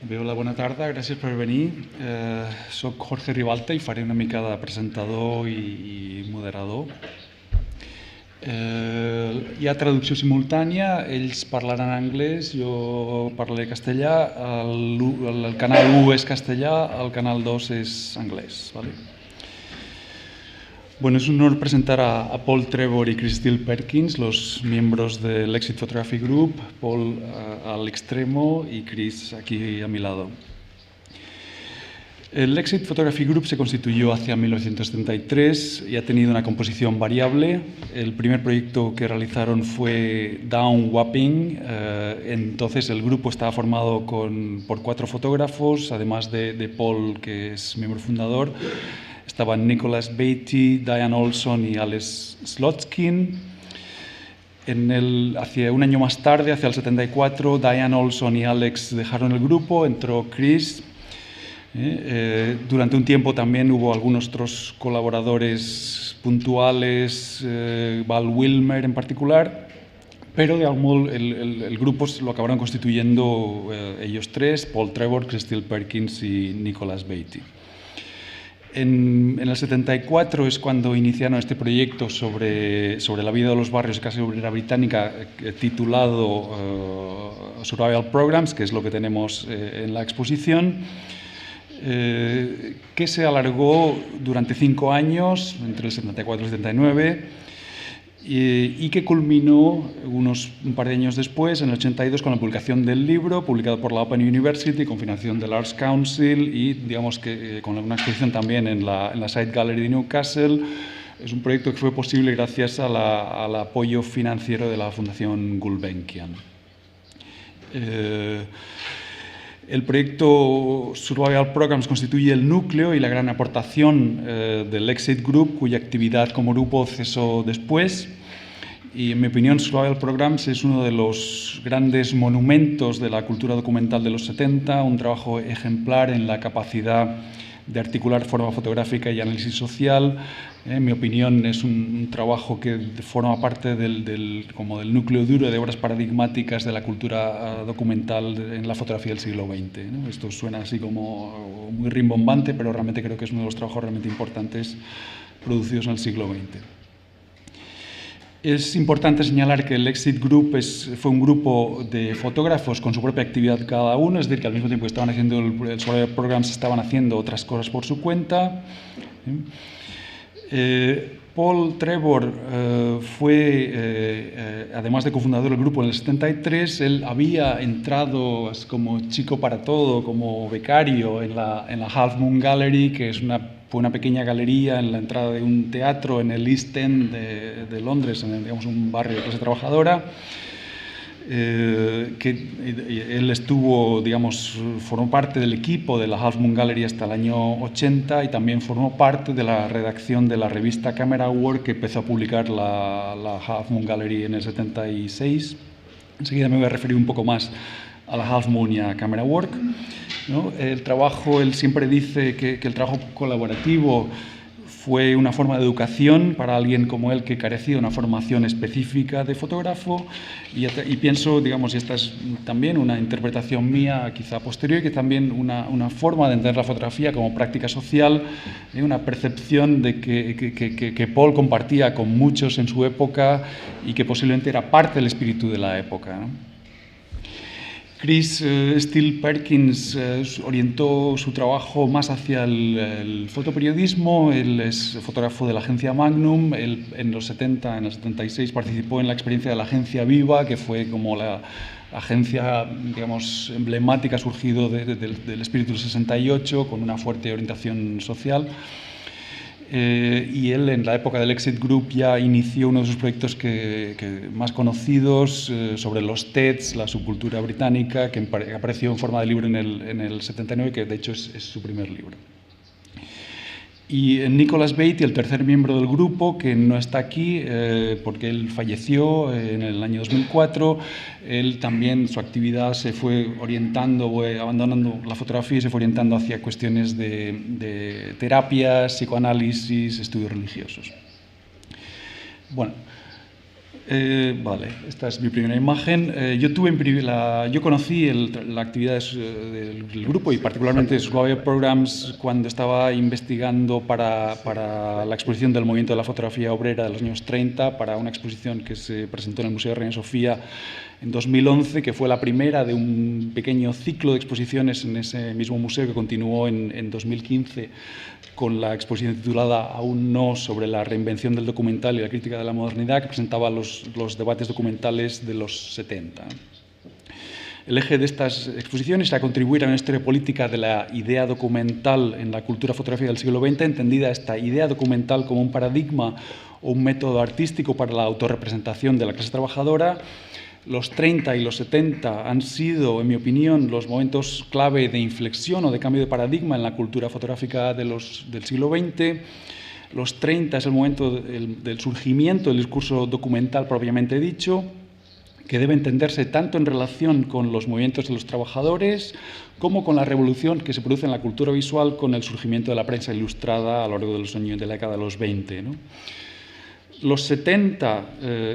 Hola, bona tarda, gràcies per venir. Soc Jorge Ribalta i faré una mica de presentador i moderador. Hi ha traducció simultània, ells parlaran anglès, jo parlaré castellà, el canal 1 és castellà, el canal 2 és anglès. ¿Vale? Bueno, es un honor presentar a Paul Trevor y Chris Steele Perkins, los miembros del Exit Photography Group, Paul al extremo y Chris aquí a mi lado. El Exit Photography Group se constituyó hacia 1973 y ha tenido una composición variable. El primer proyecto que realizaron fue Down Wapping. Entonces el grupo estaba formado por 4 fotógrafos, además de Paul, que es miembro fundador. Estaban Nicholas Beatty, Diane Olson y Alex Slotskin. Hacia un año más tarde, hacia el 74, Diane Olson y Alex dejaron el grupo, entró Chris. Durante un tiempo también hubo algunos otros colaboradores puntuales, Val Wilmer en particular, pero de algún modo el grupo lo acabaron constituyendo ellos 3, Paul Trevor, Chris Steele Perkins y Nicholas Beatty. En el 74 es cuando iniciaron este proyecto sobre la vida de los barrios de clase obrera británica titulado Survival Programs, que es lo que tenemos en la exposición, que se alargó durante 5 años, entre el 74 y el 79, y que culminó un par de años después, en el 82, con la publicación del libro, publicado por la Open University, con financiación del Arts Council y, digamos, que con una exposición también en la Side Gallery de Newcastle. Es un proyecto que fue posible gracias al apoyo financiero de la Fundación Gulbenkian. El proyecto Survival Programs constituye el núcleo y la gran aportación del Exit Group, cuya actividad como grupo cesó después. Y en mi opinión, Survival Programs es uno de los grandes monumentos de la cultura documental de los 70, un trabajo ejemplar en la capacidad de articular forma fotográfica y análisis social. En mi opinión, es un trabajo que forma parte del núcleo duro de obras paradigmáticas de la cultura documental en la fotografía del siglo XX. ¿no? Esto suena así como muy rimbombante, pero realmente creo que es uno de los trabajos realmente importantes producidos en el siglo XX. Es importante señalar que el Exit Group fue un grupo de fotógrafos con su propia actividad cada uno, es decir, que al mismo tiempo que estaban haciendo el Survival Programs estaban haciendo otras cosas por su cuenta. Paul Trevor fue, además de cofundador del grupo en el 73, él había entrado como chico para todo, como becario en la Half Moon Gallery, que fue una pequeña galería en la entrada de un teatro en el East End de Londres, en un barrio de clase trabajadora. Él formó parte del equipo de la Half Moon Gallery hasta el año 80 y también formó parte de la redacción de la revista Camera Work, que empezó a publicar la Half Moon Gallery en el 76. Enseguida me voy a referir un poco más a la Half Moon y a Camera Work. ¿No? Él siempre dice que el trabajo colaborativo fue una forma de educación para alguien como él que carecía de una formación específica de fotógrafo y pienso, digamos, y esta es también una interpretación mía quizá posterior, que también una forma de entender la fotografía como práctica social, una percepción de que Paul compartía con muchos en su época y que posiblemente era parte del espíritu de la época, ¿no? Chris Steele Perkins orientó su trabajo más hacia el fotoperiodismo. Él es fotógrafo de la agencia Magnum. Él en el 76 participó en la experiencia de la agencia Viva, que fue como la agencia, digamos, emblemática surgido del espíritu del 68, con una fuerte orientación social. Y él en la época del Exit Group ya inició uno de sus proyectos más conocidos sobre los TEDs, la subcultura británica, que apareció en forma de libro en el 79, que de hecho es su primer libro. Y Nicholas Beatty, el tercer miembro del grupo, que no está aquí porque él falleció en el año 2004, él también, su actividad se fue orientando, abandonando la fotografía y se fue orientando hacia cuestiones de terapias, psicoanálisis, estudios religiosos. Bueno, Vale, esta es mi primera imagen. Yo conocí la actividad del grupo y particularmente sus web programs cuando estaba investigando para la exposición del movimiento de la fotografía obrera de los años 30, para una exposición que se presentó en el Museo de Reina Sofía en 2011, que fue la primera de un pequeño ciclo de exposiciones en ese mismo museo que continuó en 2015 con la exposición titulada Aún no, sobre la reinvención del documental y la crítica de la modernidad, que presentaba los debates documentales de los 70. El eje de estas exposiciones era contribuir a una historia política de la idea documental en la cultura fotográfica del siglo XX, entendida esta idea documental como un paradigma o un método artístico para la autorrepresentación de la clase trabajadora. Los 30 y los 70 han sido, en mi opinión, los momentos clave de inflexión o de cambio de paradigma en la cultura fotográfica del siglo XX. Los 30 es el momento del surgimiento del discurso documental propiamente dicho, que debe entenderse tanto en relación con los movimientos de los trabajadores como con la revolución que se produce en la cultura visual con el surgimiento de la prensa ilustrada a lo largo de los años de la década de los 20, ¿no? Los 70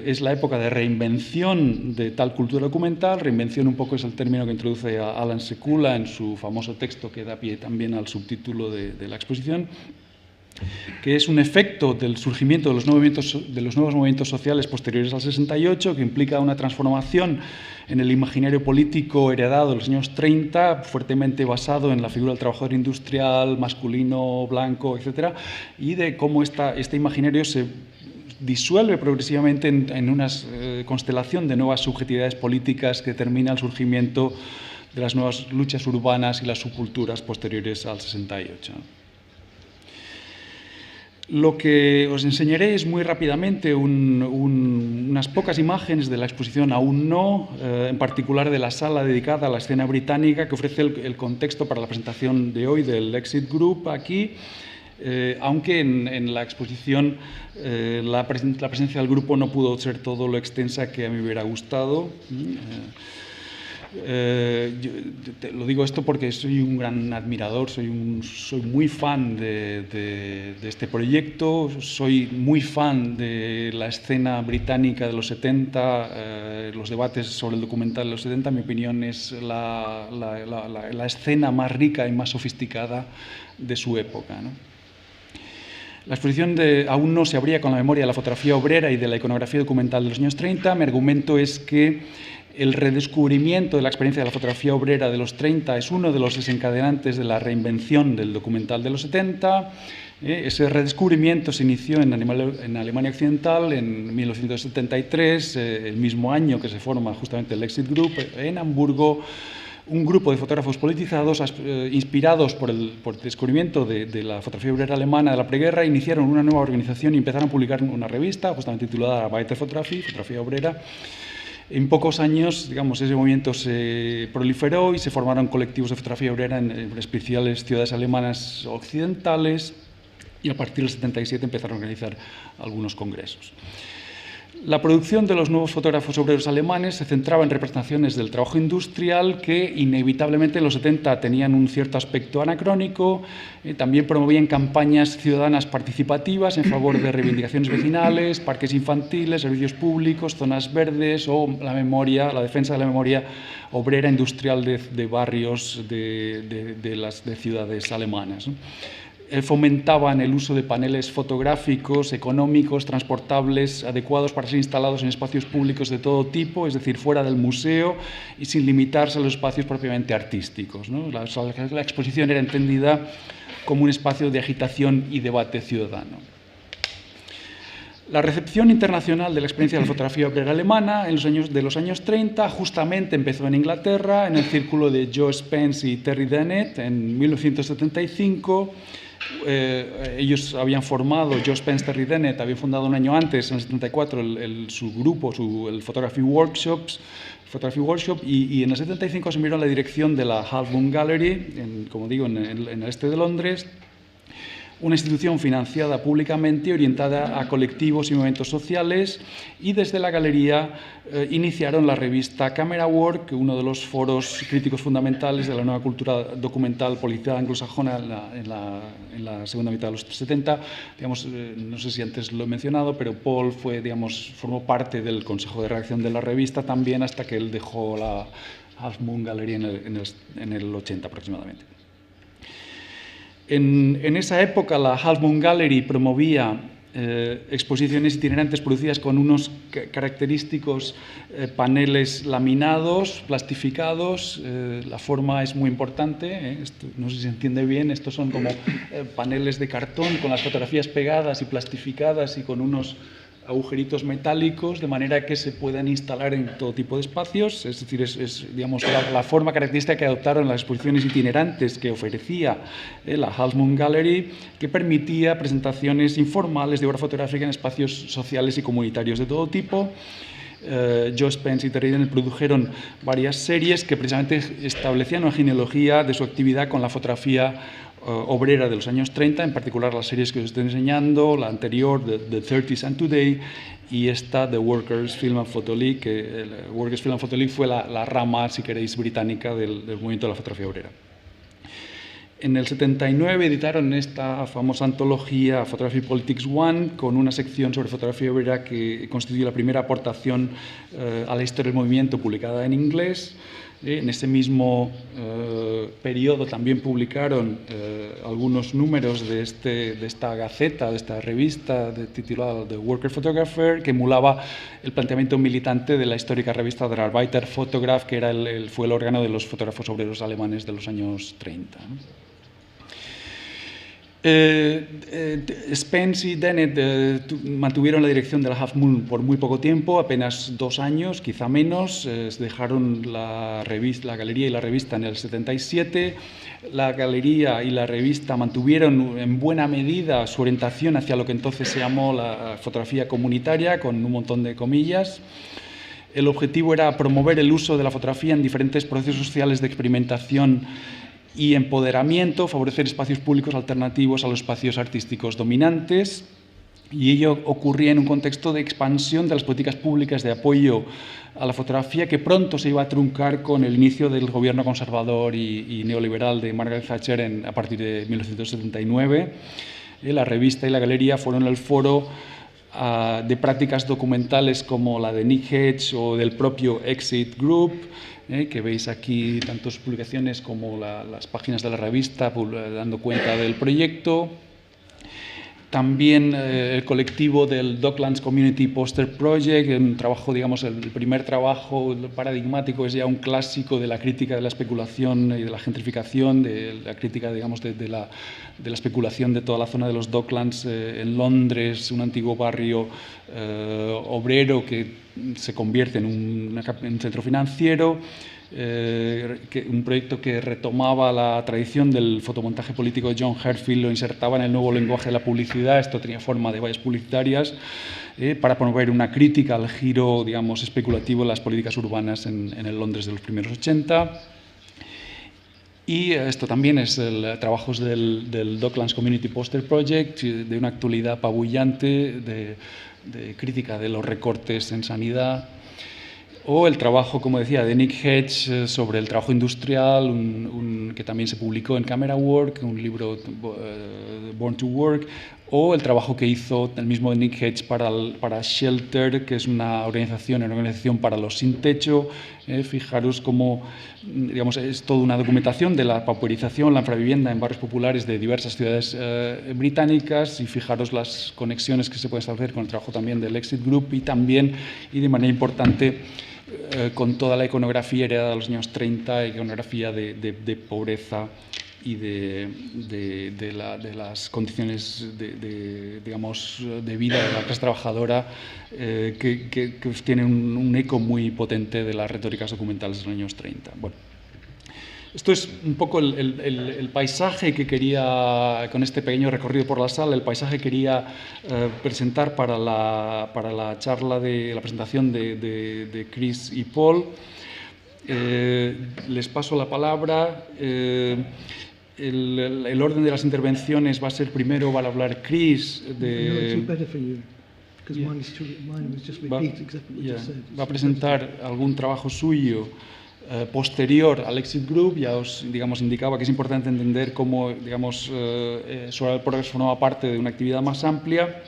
es la época de reinvención de tal cultura documental. Reinvención un poco es el término que introduce Alan Sekula en su famoso texto que da pie también al subtítulo de la exposición, que es un efecto del surgimiento de los nuevos movimientos sociales posteriores al 68, que implica una transformación en el imaginario político heredado de los años 30, fuertemente basado en la figura del trabajador industrial, masculino, blanco, etc., y de cómo este imaginario se disuelve progresivamente en una constelación de nuevas subjetividades políticas que determina el surgimiento de las nuevas luchas urbanas y las subculturas posteriores al 68. Lo que os enseñaré es muy rápidamente unas pocas imágenes de la exposición Aún no, en particular de la sala dedicada a la escena británica, que ofrece el contexto para la presentación de hoy del Exit Group aquí. Aunque en la exposición la presencia del grupo no pudo ser todo lo extensa que a mí me hubiera gustado. Lo digo esto porque soy un gran admirador, soy muy fan de este proyecto, soy muy fan de la escena británica de los 70, los debates sobre el documental de los 70, en mi opinión es la escena más rica y más sofisticada de su época, ¿no? La exposición Aún no se abría con la memoria de la fotografía obrera y de la iconografía documental de los años 30. Mi argumento es que el redescubrimiento de la experiencia de la fotografía obrera de los 30 es uno de los desencadenantes de la reinvención del documental de los 70. Ese redescubrimiento se inició en Alemania Occidental en 1973, el mismo año que se forma justamente el Exit Group. En Hamburgo, un grupo de fotógrafos politizados, inspirados por el descubrimiento de la fotografía obrera alemana de la preguerra, iniciaron una nueva organización y empezaron a publicar una revista justamente titulada Arbeiterfotografie, Fotografía Obrera. En pocos años, digamos, ese movimiento se proliferó y se formaron colectivos de fotografía obrera en especiales ciudades alemanas occidentales, y a partir del 77 empezaron a organizar algunos congresos. La producción de los nuevos fotógrafos obreros alemanes se centraba en representaciones del trabajo industrial que inevitablemente en los 70 tenían un cierto aspecto anacrónico. También promovían campañas ciudadanas participativas en favor de reivindicaciones vecinales, parques infantiles, servicios públicos, zonas verdes o la defensa de la memoria obrera industrial de barrios de ciudades alemanas, ¿no? Fomentaban el uso de paneles fotográficos, económicos, transportables, adecuados para ser instalados en espacios públicos de todo tipo, es decir, fuera del museo y sin limitarse a los espacios propiamente artísticos, ¿no? La exposición era entendida como un espacio de agitación y debate ciudadano. La recepción internacional de la experiencia de la fotografía obrera alemana de los años 30 justamente empezó en Inglaterra, en el círculo de Joe Spence y Terry Dennett, en 1975. Ellos habían formado, Joe Spence, Terry Dennett, habían fundado un año antes, en el 74, su grupo, el Photography Workshop, y en el 75 asumieron la dirección de la Half Moon Gallery, como digo, en el este de Londres. una institución financiada públicamente, orientada a colectivos y movimientos sociales, y desde la galería iniciaron la revista Camera Work, uno de los foros críticos fundamentales de la nueva cultura documental policial anglosajona en la segunda mitad de los 70. Digamos, no sé si antes lo he mencionado, pero Paul formó parte del consejo de redacción de la revista también, hasta que él dejó la Half Moon Gallery en el 80 aproximadamente. En esa época la Half Moon Gallery promovía exposiciones itinerantes producidas con unos característicos paneles laminados, plastificados. La forma es muy importante, esto, no sé si se entiende bien, estos son como paneles de cartón con las fotografías pegadas y plastificadas y con unos agujeritos metálicos, de manera que se puedan instalar en todo tipo de espacios. Es decir, digamos, la forma característica que adoptaron las exposiciones itinerantes que ofrecía la Half Moon Gallery, que permitía presentaciones informales de obra fotográfica en espacios sociales y comunitarios de todo tipo. Joe Spence y Terry Dennett produjeron varias series que precisamente establecían una genealogía de su actividad con la fotografía obrera de los años 30, en particular las series que os estoy enseñando, la anterior, The 30s and Today, y esta, The Workers' Film and Photo League, que el Workers' Film and Photo League fue la rama, si queréis, británica del movimiento de la fotografía obrera. En el 79 editaron esta famosa antología Photography Politics One, con una sección sobre fotografía obrera que constituye la primera aportación a la historia del movimiento publicada en inglés. En ese mismo periodo también publicaron algunos números de esta gaceta, de esta revista titulada The Worker Photographer, que emulaba el planteamiento militante de la histórica revista Der Arbeiter Fotograf, que fue el órgano de los fotógrafos obreros alemanes de los años 30. Spence y Dennett mantuvieron la dirección de la Half Moon por muy poco tiempo, apenas 2 años, quizá menos. Dejaron la galería y la revista en el 77. La galería y la revista mantuvieron en buena medida su orientación hacia lo que entonces se llamó la fotografía comunitaria, con un montón de comillas. El objetivo era promover el uso de la fotografía en diferentes procesos sociales de experimentación y empoderamiento, favorecer espacios públicos alternativos a los espacios artísticos dominantes, y ello ocurría en un contexto de expansión de las políticas públicas de apoyo a la fotografía, que pronto se iba a truncar con el inicio del gobierno conservador y neoliberal de Margaret Thatcher a partir de 1979. La revista y la galería fueron el foro de prácticas documentales como la de Nick Hedge o del propio Exit Group, que veis aquí tanto sus publicaciones como las páginas de la revista dando cuenta del proyecto. También el colectivo del Docklands Community Poster Project, un trabajo, digamos, el primer trabajo paradigmático, es ya un clásico de la crítica de la especulación y de la gentrificación, de la crítica, digamos, de la especulación de toda la zona de los Docklands en Londres, un antiguo barrio obrero que se convierte en un centro financiero. Un proyecto que retomaba la tradición del fotomontaje político de John Heartfield, lo insertaba en el nuevo lenguaje de la publicidad. Esto tenía forma de vallas publicitarias para promover una crítica al giro, digamos, especulativo de las políticas urbanas en el Londres de los primeros 80. Y esto también es trabajos del Docklands Community Poster Project, de una actualidad apabullante, de crítica de los recortes en sanidad. O el trabajo, como decía, de Nick Hedge sobre el trabajo industrial, que también se publicó en Camera Work, un libro Born to Work, o el trabajo que hizo el mismo Nick Hedge para Shelter, que es una organización para los sin techo. Fijaros cómo, digamos, es toda una documentación de la pauperización, la infravivienda en barrios populares de diversas ciudades británicas, y fijaros las conexiones que se pueden establecer con el trabajo también del Exit Group y también, y de manera importante, con toda la iconografía heredada de los años 30, iconografía de pobreza y de las condiciones digamos, de vida de la clase trabajadora, que tienen un eco muy potente de las retóricas documentales de los años 30. Bueno, esto es un poco el paisaje que quería, con este pequeño recorrido por la sala, el paisaje que quería presentar para la charla de la presentación de Chris y Paul. Les paso la palabra. el orden de las intervenciones va a ser primero, va a hablar Chris va a presentar algún trabajo suyo posterior al Exit Group. Ya os indicaba que es importante entender cómo Social Progress formaba parte de una actividad más amplia.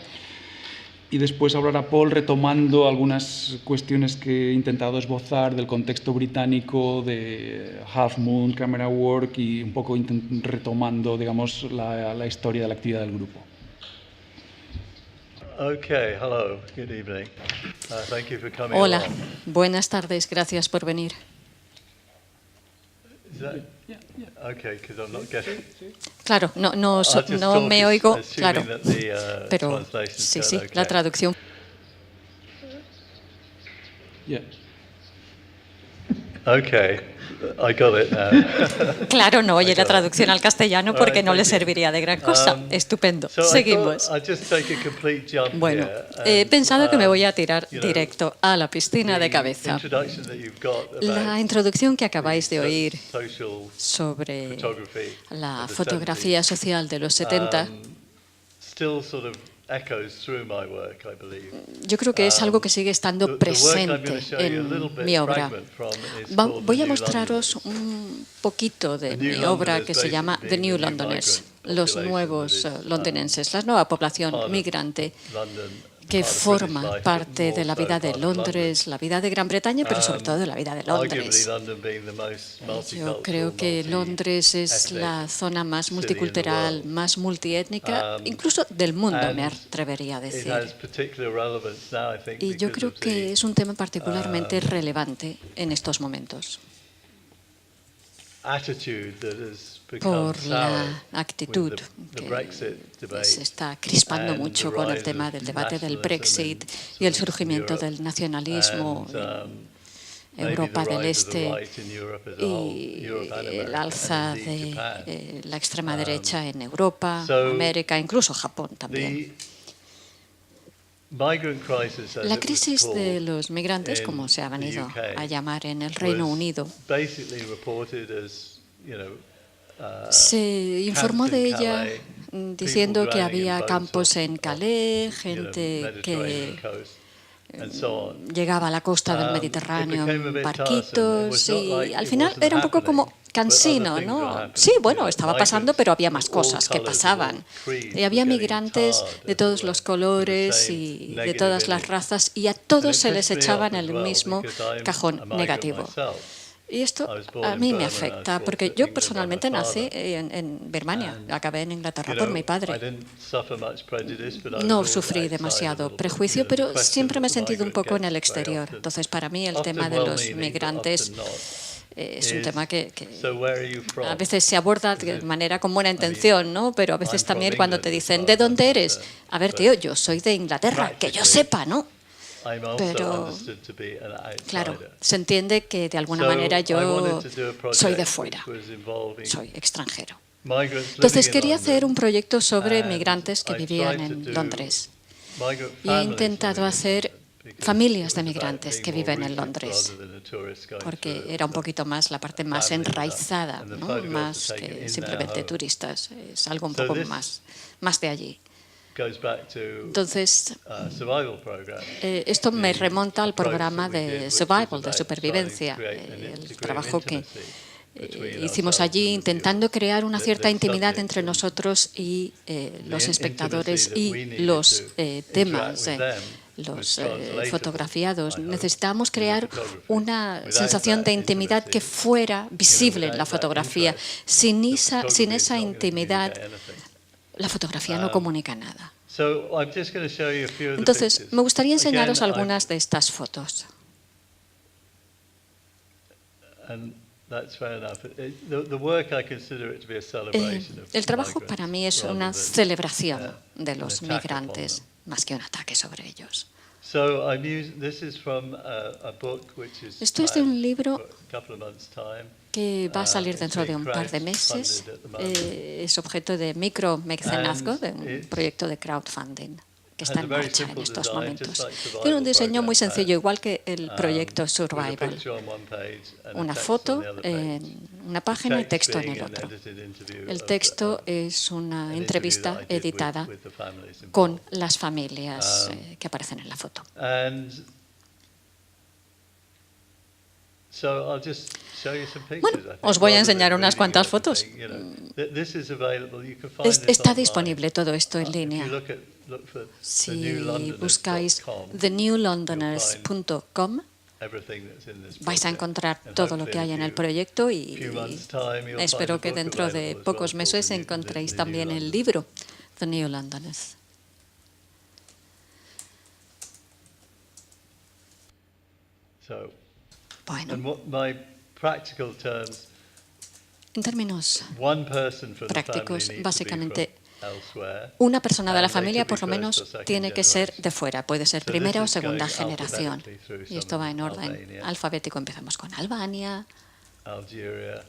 Y después hablará Paul retomando algunas cuestiones que he intentado esbozar del contexto británico, de Half Moon, Camera Work, y un poco retomando, digamos, la historia de la actividad del grupo. Okay, hello, good evening. Thank you for coming. Hola, buenas tardes, gracias por venir. Okay, because I'm not getting. Claro, no me oigo, claro, pero sí, la traducción. Okay, I got it now. Claro, no oye la traducción al castellano porque no le serviría de gran cosa. Estupendo. Seguimos. Bueno, he pensado que me voy a tirar directo a la piscina de cabeza. La introducción que acabáis de oír sobre la fotografía social de los 70 yo creo que es algo que sigue estando presente en mi obra. Voy a mostraros un poquito de mi obra que se llama The New Londoners, los nuevos londinenses, la nueva población migrante que forma parte de la vida de Londres, la vida de Gran Bretaña, pero sobre todo de la vida de Londres. Yo creo que Londres es la zona más multicultural, más multiétnica, incluso del mundo, me atrevería a decir. Y yo creo que es un tema particularmente relevante en estos momentos, por la actitud que se está crispando mucho con el tema del debate del Brexit y el surgimiento del nacionalismo en Europa del Este y el alza de la extrema derecha en Europa, América, incluso Japón también. La crisis de los migrantes, como se ha venido a llamar en el Reino Unido, se informó de ella diciendo que había campos en Calais, gente que llegaba a la costa del Mediterráneo en barquitos y al final era un poco como cansino, ¿no? Sí, bueno, estaba pasando, pero había más cosas que pasaban. Y había migrantes de todos los colores y de todas las razas y a todos se les echaba en el mismo cajón negativo. Y esto a mí me afecta, porque yo personalmente nací en Birmania, acabé en Inglaterra por mi padre. No sufrí demasiado prejuicio, pero siempre me he sentido un poco en el exterior. Entonces, para mí el tema de los migrantes es un tema que a veces se aborda de manera con buena intención, ¿no? Pero a veces también cuando te dicen, ¿de dónde eres? A ver, tío, yo soy de Inglaterra, que yo sepa, ¿no? Pero, claro, se entiende que de alguna manera yo soy de fuera, soy extranjero. Entonces quería hacer un proyecto sobre migrantes que vivían en Londres. Y he intentado hacer familias de migrantes que viven en Londres, porque era un poquito más la parte más enraizada, ¿no? Más que simplemente turistas, es algo un poco más de allí. Entonces, esto me remonta al programa de Survival, de supervivencia, el trabajo que hicimos allí intentando crear una cierta intimidad entre nosotros y los espectadores y los temas, los fotografiados. Necesitábamos crear una sensación de intimidad que fuera visible en la fotografía. Sin esa intimidad, la fotografía no comunica nada. Entonces, me gustaría enseñaros algunas de estas fotos. El trabajo para mí es una celebración de los migrantes, más que un ataque sobre ellos. Esto es de un libro que va a salir dentro de un par de meses. Es objeto de micromecenazgo, de un proyecto de crowdfunding que está en marcha en estos momentos. Tiene un diseño muy sencillo, igual que el proyecto Survival. Una foto en una página y texto en el otro. El texto es una entrevista editada con las familias que aparecen en la foto. Bueno, os voy a enseñar unas cuantas fotos. Está disponible todo esto en línea. Si buscáis thenewlondoners.com, vais a encontrar todo lo que hay en el proyecto y espero que dentro de pocos meses encontréis también el libro The New Londoners. Bueno, en términos prácticos, básicamente, una persona de la familia por lo menos tiene que ser de fuera, puede ser primera o segunda generación. Y esto va en orden alfabético. Empezamos con Albania, Argelia.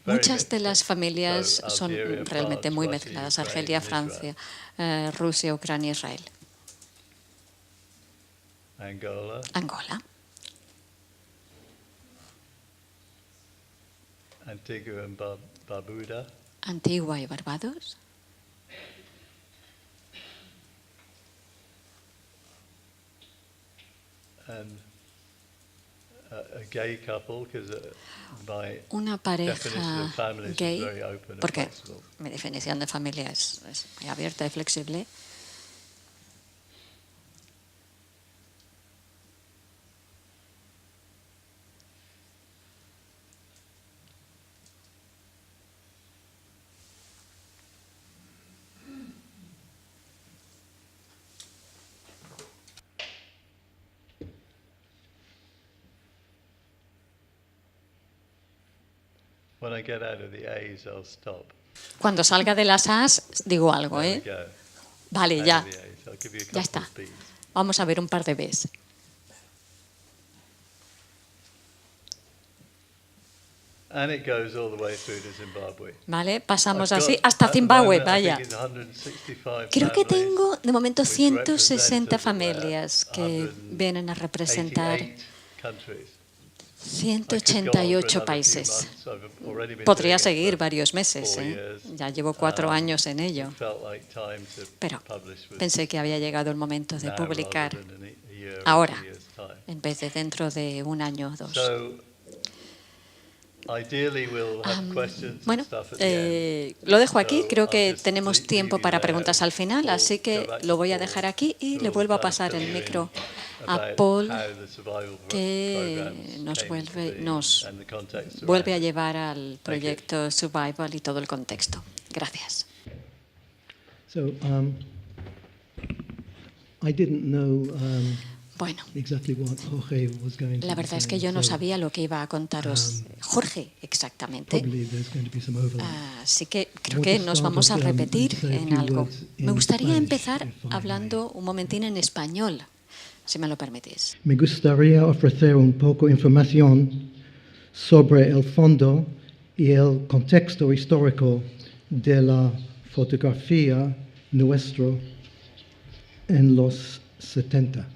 Muchas de las familias son realmente muy mezcladas. Argelia, Francia, Rusia, Ucrania, Israel. Angola. Antigua y Barbados. Una pareja gay, porque mi definición de familia es muy abierta y flexible. Cuando salga de las A's, digo algo, ¿eh? Vale, ya. Ya está. Vamos a ver un par de B's. Vale, pasamos así hasta Zimbabue, vaya. Creo que tengo de momento 160 familias que vienen a representar 188 países. Podría seguir varios meses, ¿eh? Ya llevo 4 años en ello. Pero pensé que había llegado el momento de publicar ahora, en vez de dentro de 1 año o 2. Bueno, lo dejo aquí. Creo que tenemos tiempo para preguntas al final, así que lo voy a dejar aquí y le vuelvo a pasar el micro a Paul, que nos vuelve a llevar al proyecto Survival y todo el contexto. Gracias. Bueno, la verdad es que yo no sabía lo que iba a contaros Jorge exactamente, así que creo que nos vamos a repetir en algo. Me gustaría empezar hablando un momentín en español, si me lo permitís. Me gustaría ofrecer un poco de información sobre el fondo y el contexto histórico de la fotografía nuestro en los 70.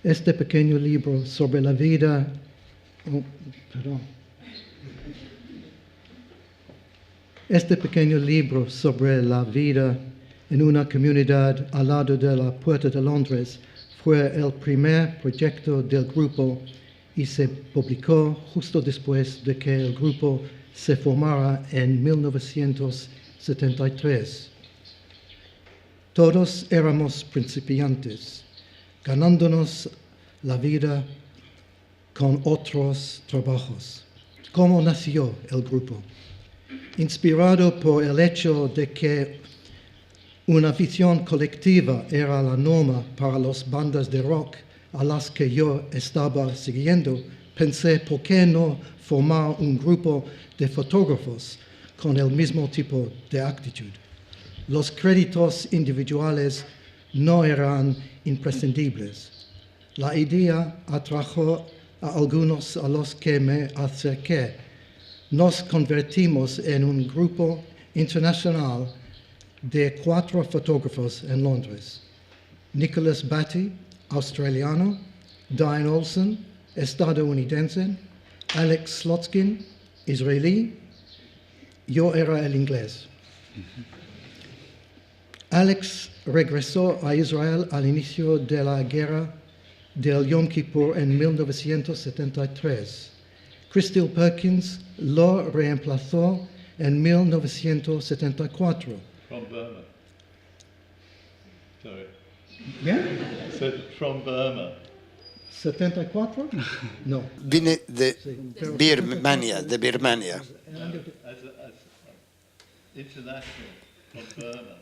Este pequeño libro sobre la vida, Este pequeño libro sobre la vida en una comunidad al lado de la Puerta de Londres fue el primer proyecto del grupo y se publicó justo después de que el grupo se formara en 1973. Todos éramos principiantes, ganándonos la vida con otros trabajos. ¿Cómo nació el grupo? Inspirado por el hecho de que una visión colectiva era la norma para las bandas de rock a las que yo estaba siguiendo, pensé, ¿por qué no formar un grupo de fotógrafos con el mismo tipo de actitud? Los créditos individuales no eran imprescindibles. La idea atrajo a algunos a los que me acerqué. Nos convertimos en un grupo internacional de 4 fotógrafos en Londres: Nicholas Batty, australiano; Diane Olsen, estadounidense; Alex Slotskin, israelí. Yo era el inglés. Alex regresó a Israel al inicio de la guerra del Yom Kippur en 1973. Crystal Perkins lo reemplazó en 1974. From Burma. Sorry. ¿Bien? I said from Burma. ¿74? No. Vine de Birmania, International from Burma.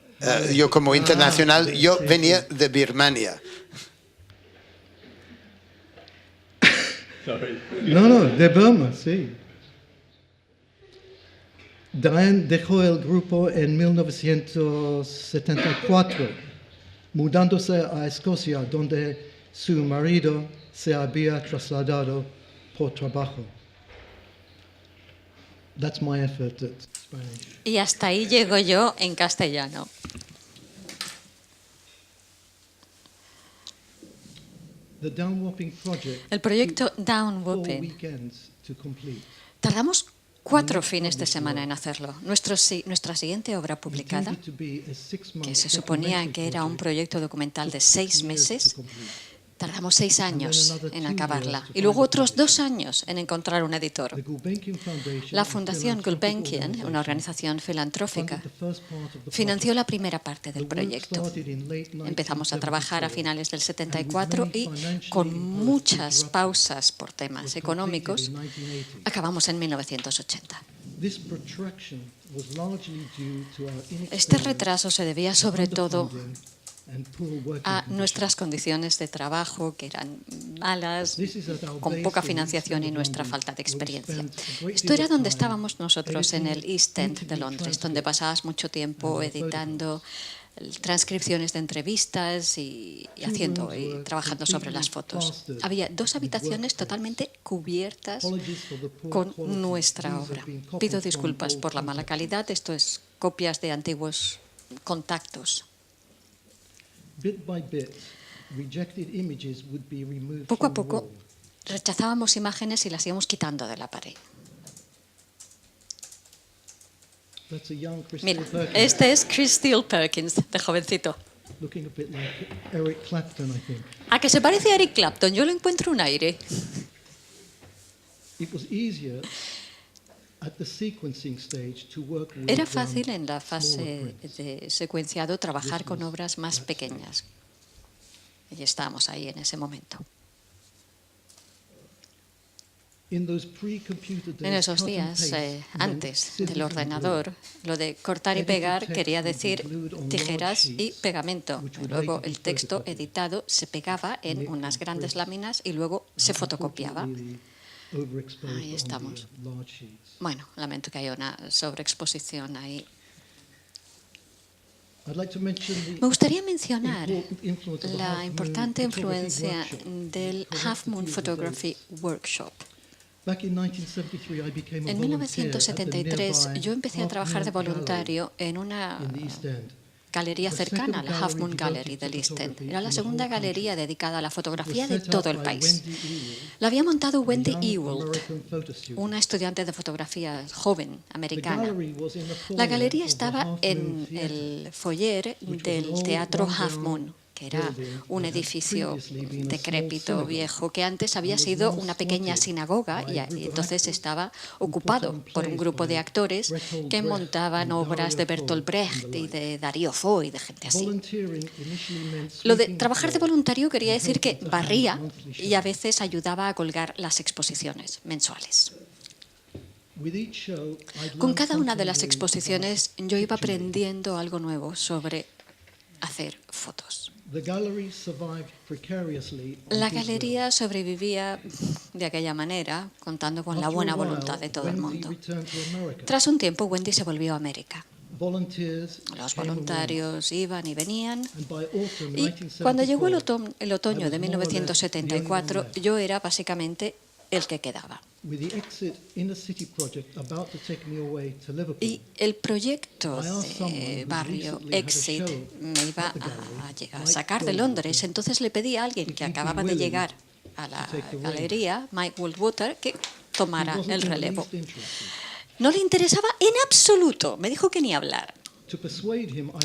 Yo como internacional, yo venía de Birmania. Sorry. No, de Burma, sí. Diane dejó el grupo en 1974, mudándose a Escocia, donde su marido se había trasladado por trabajo. That's my effort at Spanish. Y hasta ahí llego yo en castellano. The Downwarping project El proyecto took 4 Downwarping. weekends to complete. Tardamos 4 fines de semana en hacerlo. Nuestra siguiente obra publicada, Intended to be a 6-month que se suponía que era un proyecto documental de 6 meses, tardamos 6 años en acabarla y luego otros 2 años en encontrar un editor. The Gulbenkian Foundation, La a Fundación philanthropic Gulbenkian, una organización filantrófica, funded the first part of the financió la primera parte del project. The work proyecto. started in late Empezamos a trabajar a 1974, finales del 74 y con muchas pausas por temas económicos, acabamos en 1980. This protraction was largely due to our Este inexperience, retraso se debía sobre todo underfunding, and poor working a conditions. nuestras condiciones de trabajo, que eran malas, This is at our con base poca in financiación y East End nuestra of falta de London, where we experiencia. spent a great Esto deal era of donde time estábamos nosotros en el editing East End de interview Londres, donde transcripts pasabas mucho tiempo and editando transcripciones de entrevistas y haciendo y trabajando sobre las fotos. Había 2 habitaciones totalmente cubiertas Apologies for the poor con quality. nuestra These have obra. been copied Pido from disculpas old por la mala contacts. calidad. Esto es copias de antiguos contactos. Bit by bit, rejected images would be removed Poco a from the poco wall. rechazábamos imágenes y las íbamos quitando de la pared. That's a young Crystal Mira, Perkins, este es Chris Steele Perkins, de jovencito. looking a bit like Eric Clapton, I think. A que se parece a Eric Clapton, yo le encuentro un aire. It was easier at the sequencing stage to work with Era fácil en la smaller fase prints. de secuenciado trabajar con obras más pequeñas. Y estábamos ahí en ese momento. In those pre-computer days, En esos cut and días, paste meant antes scissors del and ordenador, lo de cortar y pegar quería decir tijeras y pegamento. Luego el texto editado se pegaba en unas grandes láminas y luego se fotocopiaba. Ahí estamos. Bueno, lamento que haya una sobreexposición ahí. Me gustaría mencionar la importante influencia del Half Moon Photography Workshop. En 1973 yo empecé a trabajar de voluntario en una galería cercana a la Half Moon Gallery del East End. Era la segunda galería dedicada a la fotografía de todo el país. La había montado Wendy Ewald, una estudiante de fotografía joven americana. La galería estaba en el foyer del Teatro Half Moon, que era un edificio decrépito, viejo, que antes había sido una pequeña sinagoga y entonces estaba ocupado por un grupo de actores que montaban obras de Bertolt Brecht y de Darío Fo y de gente así. Lo de trabajar de voluntario quería decir que barría y a veces ayudaba a colgar las exposiciones mensuales. Con cada una de las exposiciones yo iba aprendiendo algo nuevo sobre hacer fotos. La galería sobrevivía de aquella manera, contando con la buena voluntad de todo el mundo. Tras un tiempo, Wendy se volvió a América. Los voluntarios iban y venían, y cuando llegó el otoño de 1974, yo era básicamente el que quedaba. Y el proyecto de barrio Exit me iba a sacar de Londres. Entonces le pedí a alguien que acababa de llegar a la galería, Mike Goldwater, que tomara el relevo. No le interesaba en absoluto. Me dijo que ni hablar.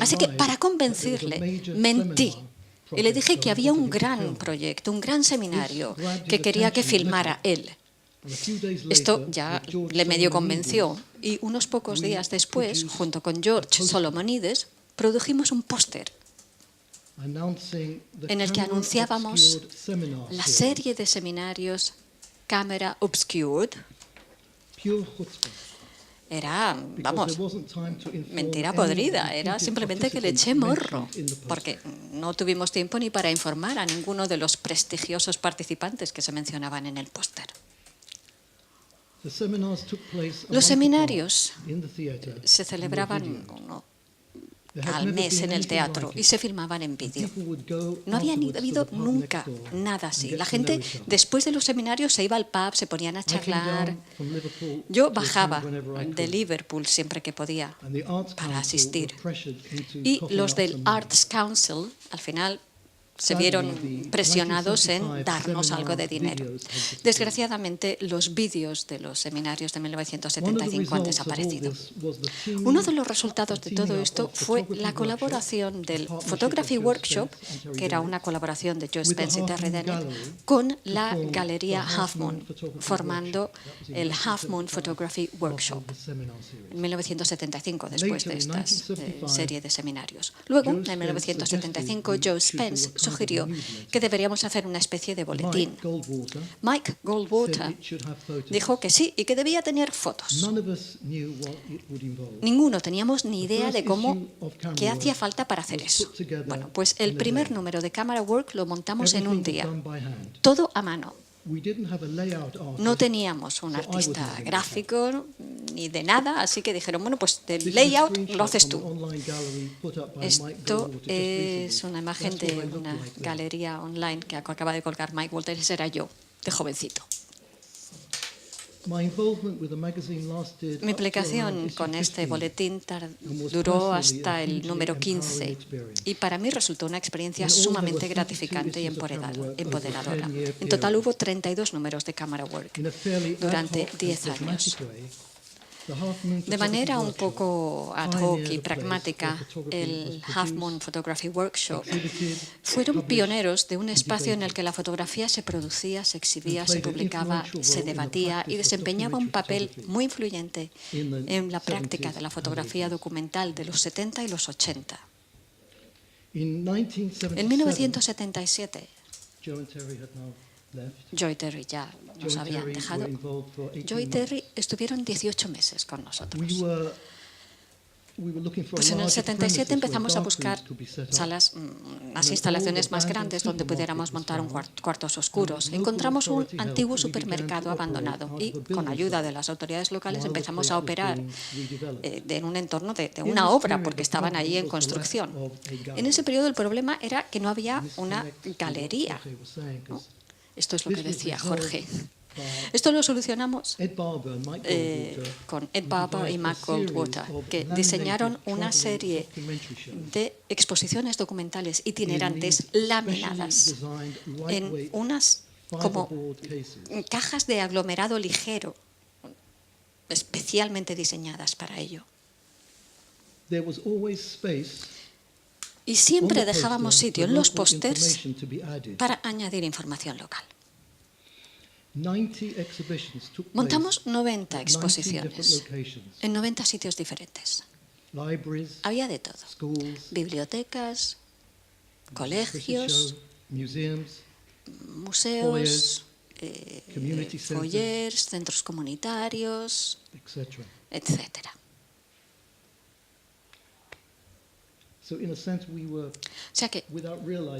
Así que para convencerle, mentí. Y le dije que había un gran proyecto, un gran seminario que quería que filmara él. Esto ya le medio convenció y unos pocos días después, junto con George Solomonides, produjimos un póster en el que anunciábamos la serie de seminarios Camera Obscured. Era, vamos, mentira podrida, era simplemente que le eché morro, porque no tuvimos tiempo ni para informar a ninguno de los prestigiosos participantes que se mencionaban en el póster. Los seminarios se celebraban al mes en el teatro y se filmaban en vídeo. No había habido nunca nada así. La gente después de los seminarios se iba al pub, se ponían a charlar. Yo bajaba de Liverpool siempre que podía para asistir. Y los del Arts Council al final se vieron presionados en darnos algo de dinero. Desgraciadamente, los vídeos de los seminarios de 1975 han desaparecido. Uno de los resultados de todo esto fue la colaboración del Photography Workshop, que era una colaboración de Joe Spence y Terry Dennett, con la Galería Half Moon, formando el Half Moon Photography Workshop en 1975, después de esta serie de seminarios. Luego, en 1975, Joe Spence sugirió que deberíamos hacer una especie de boletín. Mike Goldwater dijo que sí y que debía tener fotos. Ninguno teníamos ni idea de qué hacía falta para hacer eso. Bueno, pues el primer número de Camera Work lo montamos en un día, todo a mano. No teníamos un artista gráfico ni de nada, así que dijeron, bueno, pues el layout lo haces tú. Esto es una imagen de una galería online que acaba de colgar Mike Walters, ese era yo, de jovencito. Mi implicación con este boletín duró hasta el número 15 y para mí resultó una experiencia sumamente gratificante y empoderadora. En total hubo 32 números de Camera Work durante 10 años. De manera un poco ad hoc y pragmática, el Half Moon Photography Workshop fueron pioneros de un espacio en el que la fotografía se producía, se exhibía, se publicaba, se debatía y desempeñaba un papel muy influyente en la práctica de la fotografía documental de los 70 y los 80. En 1977, Joe y Terry ya nos habían dejado. Joe y Terry estuvieron 18 meses con nosotros. Pues en el 77 empezamos a buscar salas, unas instalaciones más grandes donde pudiéramos montar cuartos oscuros. Encontramos un antiguo supermercado abandonado y con ayuda de las autoridades locales empezamos a operar en un entorno de una obra porque estaban allí en construcción. En ese periodo el problema era que no había una galería, ¿no? Esto es lo que decía Jorge. Esto lo solucionamos con Ed Barber y Mike Goldwater, que diseñaron una serie de exposiciones documentales itinerantes laminadas en unas como cajas de aglomerado ligero, especialmente diseñadas para ello. Y siempre dejábamos sitio en los pósters para añadir información local. Montamos 90 exposiciones en 90 sitios diferentes. Había de todo. Bibliotecas, colegios, museos, foyers, centros comunitarios, etcétera. O sea que,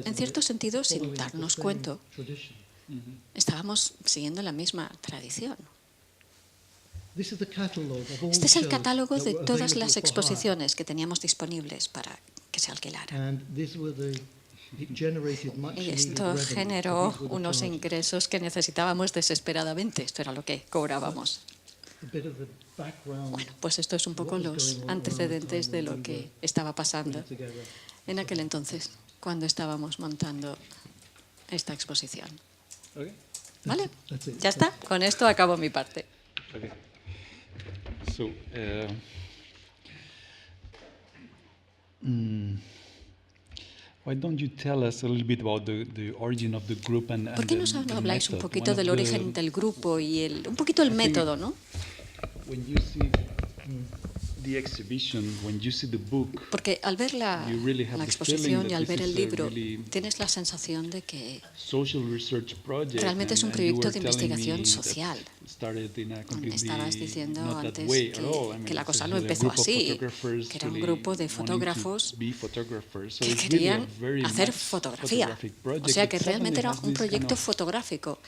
en cierto sentido, sin darnos cuenta, estábamos siguiendo la misma tradición. Este es el catálogo de todas las exposiciones que teníamos disponibles para que se alquilaran. it generated much Y needed esto revenue. generó These were the unos charges. ingresos que necesitábamos desesperadamente. Esto era lo que cobrábamos. A bit of the background Bueno, pues esto es un poco los antecedentes de lo que estaba pasando together. en aquel entonces, cuando estábamos montando esta exposición. Okay. ¿Vale? That's it. Ya está. Con esto acabo mi parte. Okay. So, why don't you tell us a little bit about the origin of the group and ¿Por qué the- nos the habláis un method? poquito One del of origen del grupo y un poquito el método, ¿no? When you see the exhibition, when you see the book, Porque al ver la You really have the exposición feeling y al that ver this el is a libro, really tienes la sensación de que social research project, realmente es un and proyecto you de were telling investigación me social. that started in a completely Estabas diciendo not that antes way at all. I mean, que la it's cosa a no empezó group of así, photographers que era un really grupo de wanting to fotógrafos be photographers. So que it's really a querían very hacer much fotografía. photographic O project, sea but que realmente suddenly era has un this proyecto kind of fotográfico.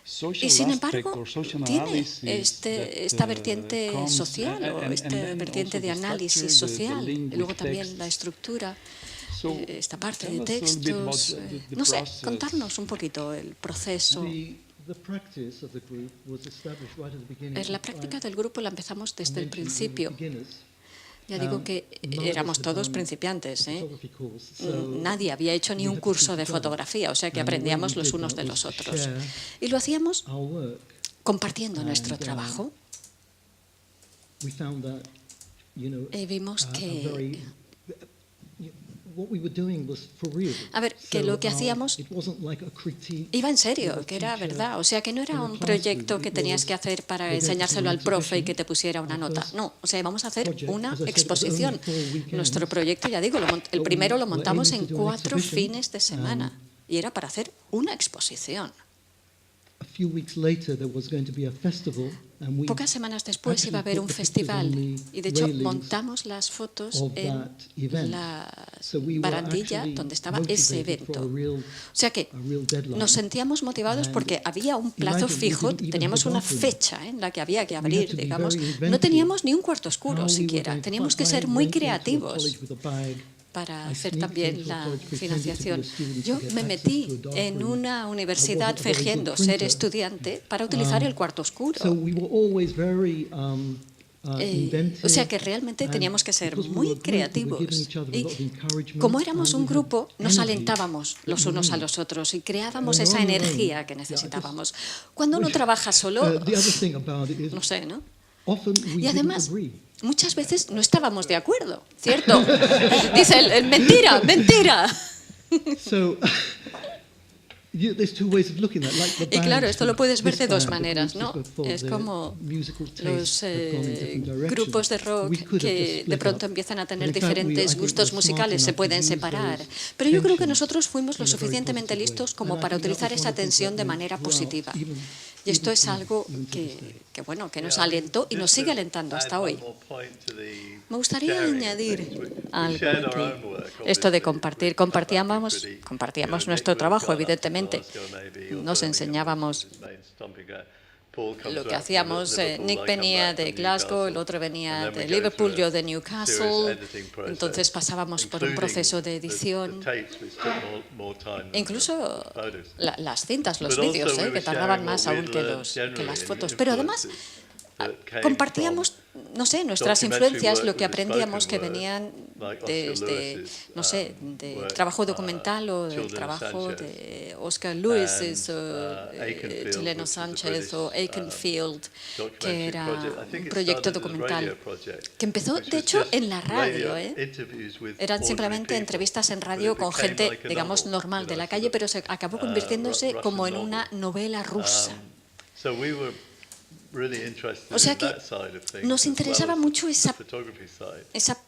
social Y sin aspect embargo, or social tiene analysis esta that, vertiente comes- social o and esta then vertiente also de the análisis structure, the social. link Y luego with también la texts. estructura, So, esta parte tell de us a little bit about textos. the No sé, process. contarnos un poquito el proceso. The practice of the group was established right at the beginning. La práctica del grupo la empezamos desde el I mentioned we were principio. beginners. Ya digo que None of us éramos had todos done principiantes, a ¿eh? photography course, so Nadie había hecho ni we un had to curso teach de each other. fotografía, o sea que And the way aprendíamos we los did unos that de was los to otros. share Y lo hacíamos our work. compartiendo nuestro And, trabajo. We found that, Y vimos que, what we were doing was for real. a ver, que lo que hacíamos it wasn't like a critique iba en of serio, a que era teacher verdad. O sea, que no era in a un classroom. proyecto que It tenías was, que hacer para we're going to do enseñárselo an al profe y exhibition. que te pusiera una Our nota. first No, o sea, íbamos a hacer project, una as I said, was exposición. only 4 weekends. Nuestro proyecto, ya digo, el But primero we lo were montamos aiming en to do an 4 exhibition, fines de semana. Y era para hacer una exposición. A few weeks later, there was going to be a festival, and we Pocas semanas después iba a haber un actually put the pictures festival on the y de hecho railings montamos las fotos of en that event. la So we were barandilla actually donde estaba ese motivated for evento. a real O sea que deadline. nos sentíamos motivados And porque había un plazo imagine, we fijo, didn't even teníamos have una bathroom. fecha en la que había que We had abrir, to be digamos. very No inventive teníamos ni un cuarto how oscuro we were siquiera, going to teníamos que I ser muy went into a creativos college with a bag. para I hacer sneaked también into a la college pretending to be a financiación. student Yo to get me access metí to a dark en room. una universidad I wasn't a very good fingiendo ser printer. estudiante para utilizar el cuarto oscuro. So we were always very inventive, O sea que realmente and teníamos que ser because we muy were a group, we were creativos. giving each other a Y lot of encouragement, como éramos and un we had grupo, nos energy alentábamos los unos a los otros y creábamos When esa you're on your own, energía que yeah, necesitábamos. Cuando uno trabaja solo, the other thing about it is no sé, ¿no? often we Y didn't además, agree. muchas veces no estábamos de acuerdo, ¿cierto? Dice el mentira, mentira. So there's two ways of looking at it. Like the Y claro, bands, esto lo puedes ver this de dos band, the maneras, groups ¿no? that were for Es their como musical tastes los have gone in different directions. grupos de rock We could have just que de split pronto up. empiezan a But tener in fact, I diferentes think gustos we're smart musicales, se enough to pueden use separar. those Pero yo creo que tensions nosotros fuimos lo in a very suficientemente positive way. listos como And I para think that utilizar was esa one of the things tensión de that manera went well, positiva. even Y esto es even algo to this day. que bueno, que nos alentó y nos sigue alentando hasta hoy. Me gustaría añadir algo aquí. Esto de compartir. Compartíamos nuestro trabajo, evidentemente. Nos enseñábamos lo que hacíamos. Nick venía de Glasgow, el otro venía de Liverpool, yo de Newcastle. Entonces pasábamos por un proceso de edición. Incluso las cintas, los vídeos, que tardaban más aún que las fotos. Pero además compartíamos, no sé, nuestras influencias, lo que aprendíamos que venían desde, no sé, del trabajo documental o del trabajo de Oscar Lewis o Chileno Sánchez o Aikenfield, que era un proyecto documental que empezó, de hecho, en la radio. Eran simplemente entrevistas en radio con gente, digamos, normal de la calle, pero se acabó convirtiéndose como en una novela rusa. O sea que nos interesaba mucho esa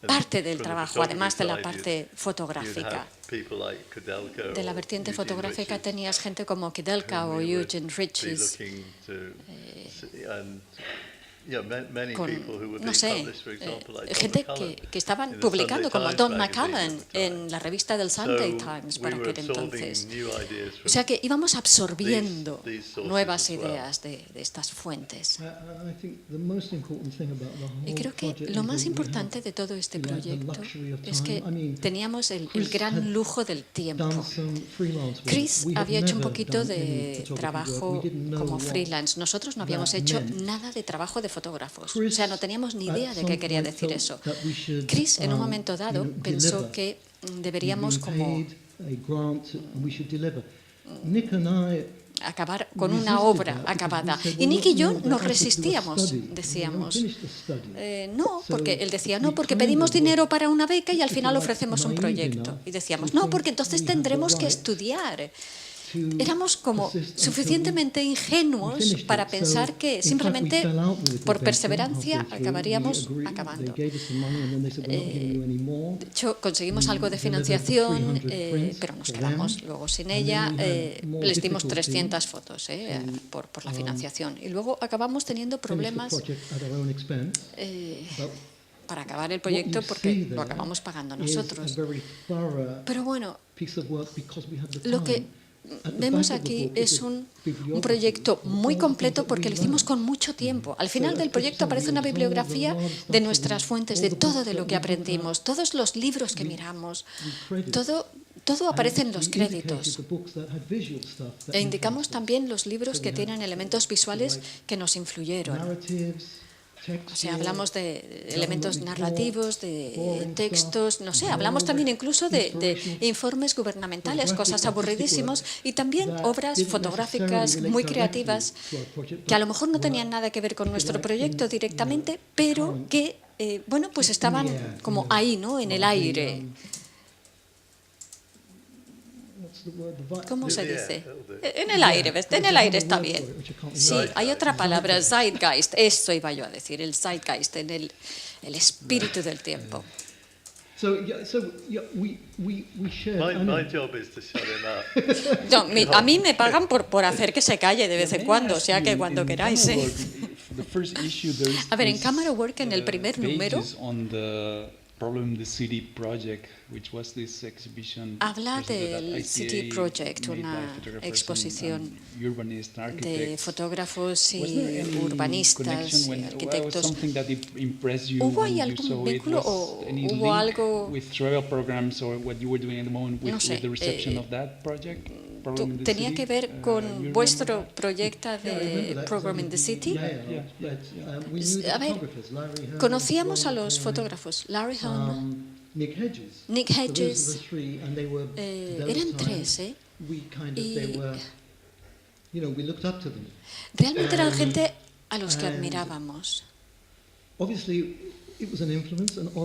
parte del trabajo, además de la parte fotográfica. De la vertiente fotográfica tenías gente como Kudelka o Eugene Ritchie. no sé, gente que estaban publicando, como Don McCullen en la revista del Sunday Times para aquel entonces. O sea que íbamos absorbiendo nuevas ideas de estas fuentes. Y creo que lo más importante de todo este proyecto es que teníamos el gran lujo del tiempo. Chris había hecho un poquito de trabajo como freelance. Nosotros no habíamos hecho nada de trabajo de fotógrafos. O sea, no teníamos ni idea de qué quería decir eso. Chris, en un momento dado, pensó que deberíamos como acabar con una obra acabada. Y Nick y yo nos resistíamos, decíamos. No, porque él decía, no, porque pedimos dinero para una beca y al final ofrecemos un proyecto. Y decíamos, no, porque entonces tendremos que estudiar. Éramos como suficientemente ingenuos para pensar que simplemente por perseverancia acabaríamos acabando. De hecho, conseguimos algo de financiación, pero nos quedamos luego sin ella. Les dimos 300 fotos por la financiación. Y luego acabamos teniendo problemas para acabar el proyecto porque lo acabamos pagando nosotros. Pero bueno, lo que vemos aquí es un proyecto muy completo porque lo hicimos con mucho tiempo. Al final del proyecto aparece una bibliografía de nuestras fuentes, de todo de lo que aprendimos, todos los libros que miramos, todo aparece en los créditos. E indicamos también los libros que tienen elementos visuales que nos influyeron. O sea, hablamos de elementos narrativos, de textos, no sé, hablamos también incluso de informes gubernamentales, cosas aburridísimos, y también obras fotográficas muy creativas que a lo mejor no tenían nada que ver con nuestro proyecto directamente, pero que, bueno, pues estaban como ahí, ¿no?, en el aire. ¿Cómo se dice? En el aire, ¿ves? En el aire está bien. Sí, hay otra palabra, zeitgeist. Eso iba yo a decir, el zeitgeist, en el espíritu del tiempo. No, a mí me pagan por hacer que se calle de vez en cuando, o sea que cuando queráis. A ver, en Camera Work, en el primer número, habla del City Project, una exposición de fotógrafos y urbanistas y arquitectos. ¿Hubo ahí algún vínculo o hubo algo, no sé, tenía que ver con vuestro proyecto de Program in the City? A ver, conocíamos a los fotógrafos, Larry Hahn, Nick Hedges, eran tres, y realmente eran gente a los que admirábamos.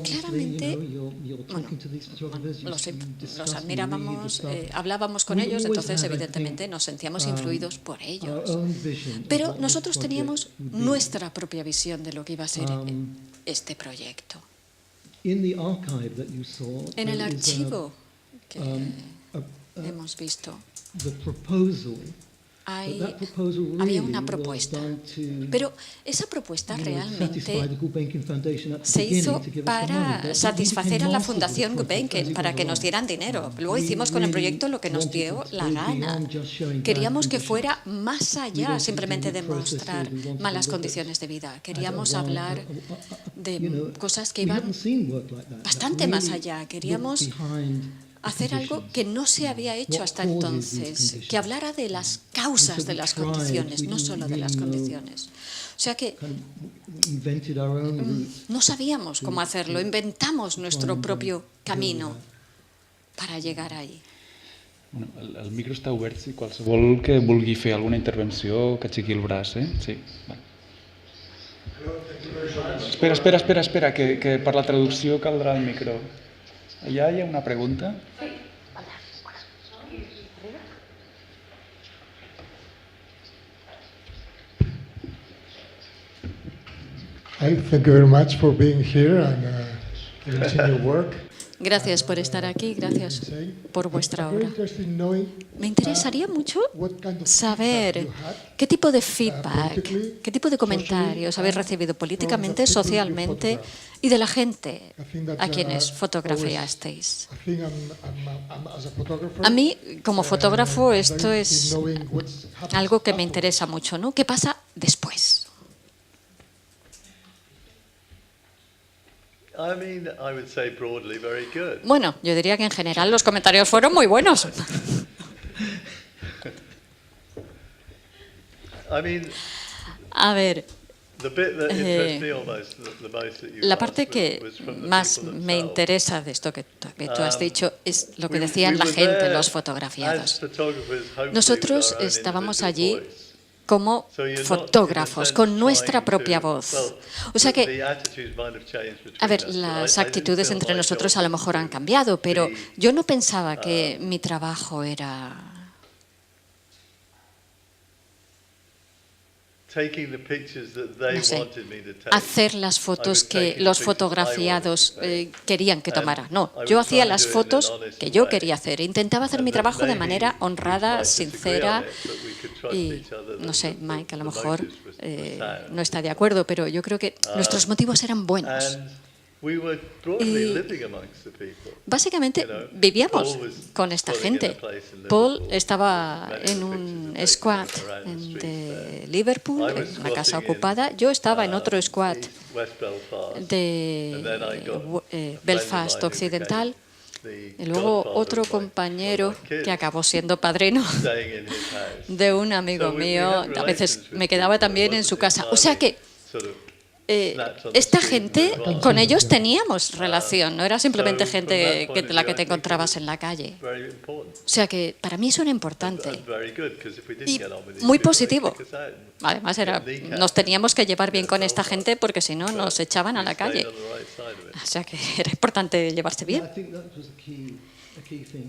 Claramente, los admirábamos, hablábamos con ellos, entonces evidentemente nos sentíamos influidos por ellos. Pero nosotros teníamos nuestra propia visión de lo que iba a ser este proyecto. En el archivo que hemos visto, había una propuesta, pero esa propuesta realmente se hizo para satisfacer a la Fundación Gulbenkian, para que nos dieran dinero. Luego hicimos con el proyecto lo que nos dio la gana. Queríamos que fuera más allá simplemente de mostrar malas condiciones de vida. Queríamos hablar de cosas que iban bastante más allá. Queríamos hacer algo que no se había hecho hasta entonces, que hablara de las causas de las condiciones, no solo de las condiciones. O sea que no sabíamos cómo hacerlo, inventamos nuestro propio camino para llegar ahí. Bueno, el micro està obert, si qualsevol que vulgui fer alguna intervenció, que aixequi el braç, Sí, vale. Espera, que per la traducció caldrà el micro. Allà hi ha una pregunta. Thank you very much for being here and reaching your work. Gracias por estar aquí, gracias por vuestra obra. Me interesaría mucho saber qué tipo de feedback, qué tipo de comentarios habéis recibido políticamente, socialmente y de la gente a quienes fotografiasteis. A mí, como fotógrafo, esto es algo que me interesa mucho, ¿no? ¿Qué pasa después? Bueno, yo diría que en general los comentarios fueron muy buenos. A ver, la parte que más me interesa de esto que tú has dicho es lo que decían la gente, los fotografiados. Nosotros estábamos allí como fotógrafos, con nuestra propia voz. O sea que, a ver, las actitudes entre nosotros a lo mejor han cambiado, pero yo no pensaba que mi trabajo era... No sé, hacer las fotos que los fotografiados querían que tomara. No, yo hacía las fotos que yo quería hacer. Intentaba hacer mi trabajo de manera honrada, sincera y, no sé, Mike a lo mejor no está de acuerdo, pero yo creo que nuestros motivos eran buenos. Y básicamente vivíamos con esta gente. Paul estaba en un squad de Liverpool, en una casa ocupada. Yo estaba en otro squad de Belfast Occidental. Y luego otro compañero que acabó siendo padrino de un amigo mío. A veces me quedaba también en su casa. O sea que esta gente, con ellos teníamos relación, no era simplemente gente de la que te encontrabas en la calle. O sea que para mí eso era importante y muy positivo. Además, nos teníamos que llevar bien con esta gente porque si no nos echaban a la calle. O sea que era importante llevarse bien.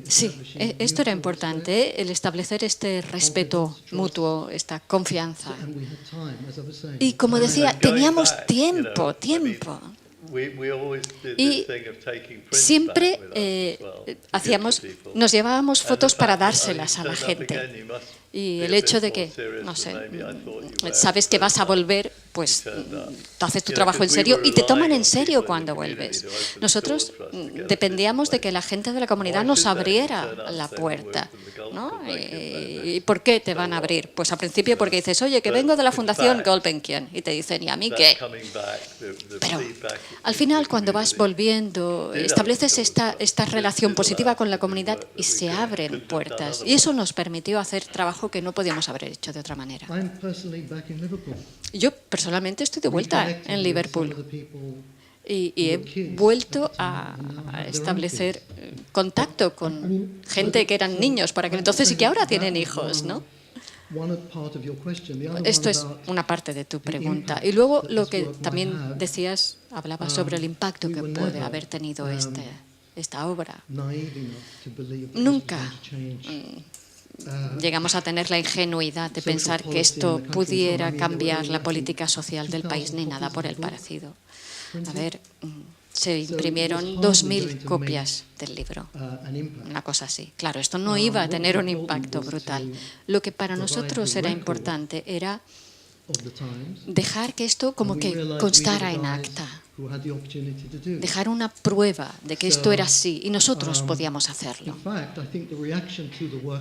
Sí, esto era importante, el establecer este respeto mutuo, esta confianza. Y como decía, teníamos tiempo. Y siempre nos llevábamos fotos para dárselas a la gente. Y el hecho de que, no sé, sabes que vas a volver, pues tú haces tu trabajo en serio y te toman en serio cuando vuelves. Nosotros dependíamos de que la gente de la comunidad nos abriera la puerta, ¿no? ¿Y por qué te van a abrir? Pues al principio porque dices, oye, que vengo de la Fundación Gulbenkian. Y te dicen, ¿y a mí qué? Pero al final, cuando vas volviendo, estableces esta relación positiva con la comunidad y se abren puertas. Y eso nos permitió hacer trabajo que no podíamos haber hecho de otra manera. Yo personalmente estoy de vuelta en Liverpool y he vuelto a establecer contacto con gente que eran niños por aquel entonces y que ahora tienen hijos, ¿no? Esto es una parte de tu pregunta. Y luego lo que también decías, hablabas sobre el impacto que puede haber tenido esta obra. Nunca llegamos a tener la ingenuidad de pensar que esto pudiera cambiar la política social del país, ni nada por el parecido. A ver, se imprimieron 2.000 copias del libro, una cosa así. Claro, esto no iba a tener un impacto brutal. Lo que para nosotros era importante era dejar que esto como que constara en acta, dejar una prueba de que esto era así y nosotros podíamos hacerlo.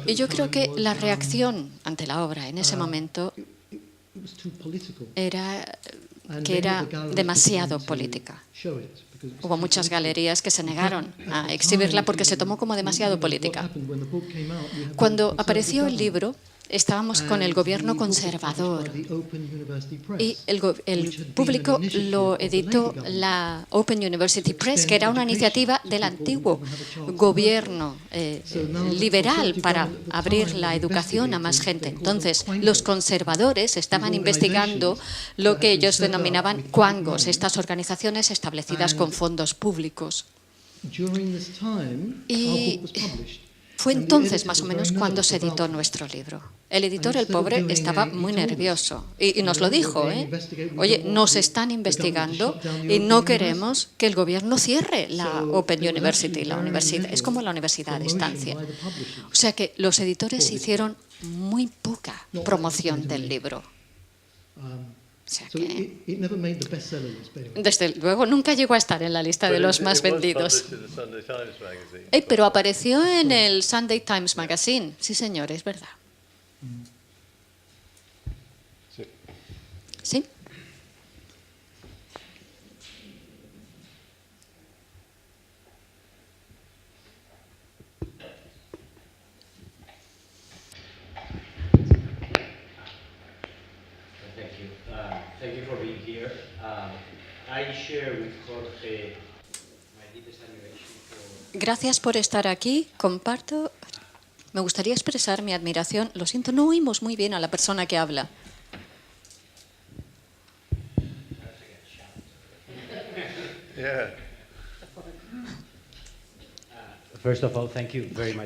Y yo creo que la reacción ante la obra en ese momento era que era demasiado política. Hubo muchas galerías que se negaron a exhibirla porque se tomó como demasiado política. Cuando apareció el libro, estábamos con el gobierno conservador y el público lo editó la Open University Press, que era una iniciativa del antiguo gobierno liberal para abrir la educación a más gente. Entonces, los conservadores estaban investigando lo que ellos denominaban cuangos, estas organizaciones establecidas con fondos públicos. Y Fue entonces, más o menos, cuando se editó nuestro libro. El editor, el pobre, estaba muy nervioso y nos lo dijo, Oye, nos están investigando y no queremos que el gobierno cierre la Open University, la universidad. Es como la universidad a distancia. O sea que los editores hicieron muy poca promoción del libro. O sea que, desde luego, nunca llegó a estar en la lista de los más vendidos. Pero apareció en el Sunday Times Magazine. Sí, señor, es verdad. ¿Sí? Thank you for being here. I share with Jorge my deepest admiration for... Gracias por estar aquí. Comparto. Me gustaría expresar mi admiración. Lo siento, no oímos muy bien a la persona que habla. Yeah.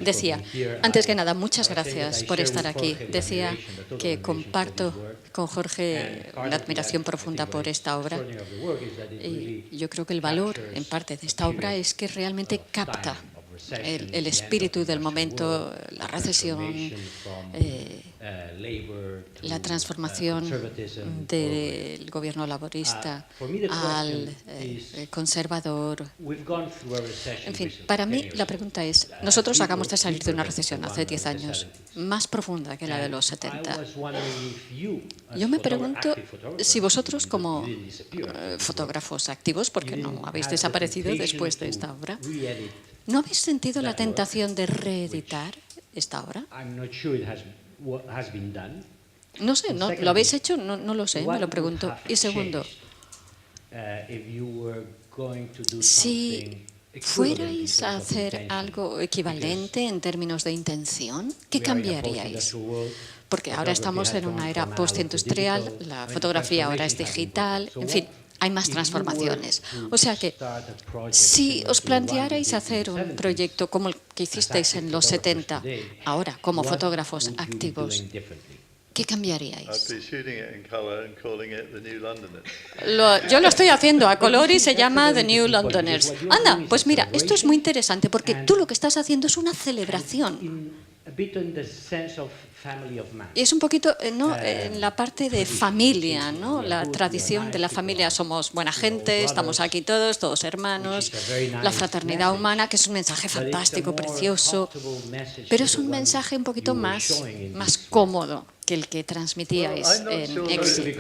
Decía, antes que nada, muchas gracias por estar aquí. Decía que comparto con Jorge una admiración profunda por esta obra. Y yo creo que el valor, en parte, de esta obra es que realmente capta el espíritu del momento, la recesión, la transformación del gobierno laborista al conservador. En fin, para mí la pregunta es, nosotros acabamos de salir de una recesión hace 10 años, más profunda que la de los 70. Yo me pregunto si vosotros, como fotógrafos activos, porque no habéis desaparecido después de esta obra, ¿no habéis sentido la tentación de reeditar esta obra? No sé, ¿no? ¿Lo habéis hecho? No lo sé, me lo pregunto. Y segundo, si fuerais a hacer algo equivalente en términos de intención, ¿qué cambiaríais? Porque ahora estamos en una era postindustrial, la fotografía ahora es digital, en fin, hay más transformaciones. O sea que, si os plantearais hacer un proyecto como el que hicisteis en los 70, ahora como fotógrafos activos, ¿qué cambiaríais? Yo lo estoy haciendo a color y se llama The New Londoners. Anda, pues mira, esto es muy interesante porque tú lo que estás haciendo es una celebración. Y es un poquito en la parte de familia, ¿no? La tradición de la familia. Somos buena gente, estamos aquí todos hermanos, la fraternidad humana, que es un mensaje fantástico, precioso, pero es un mensaje un poquito más cómodo que el que transmitíais en Exit.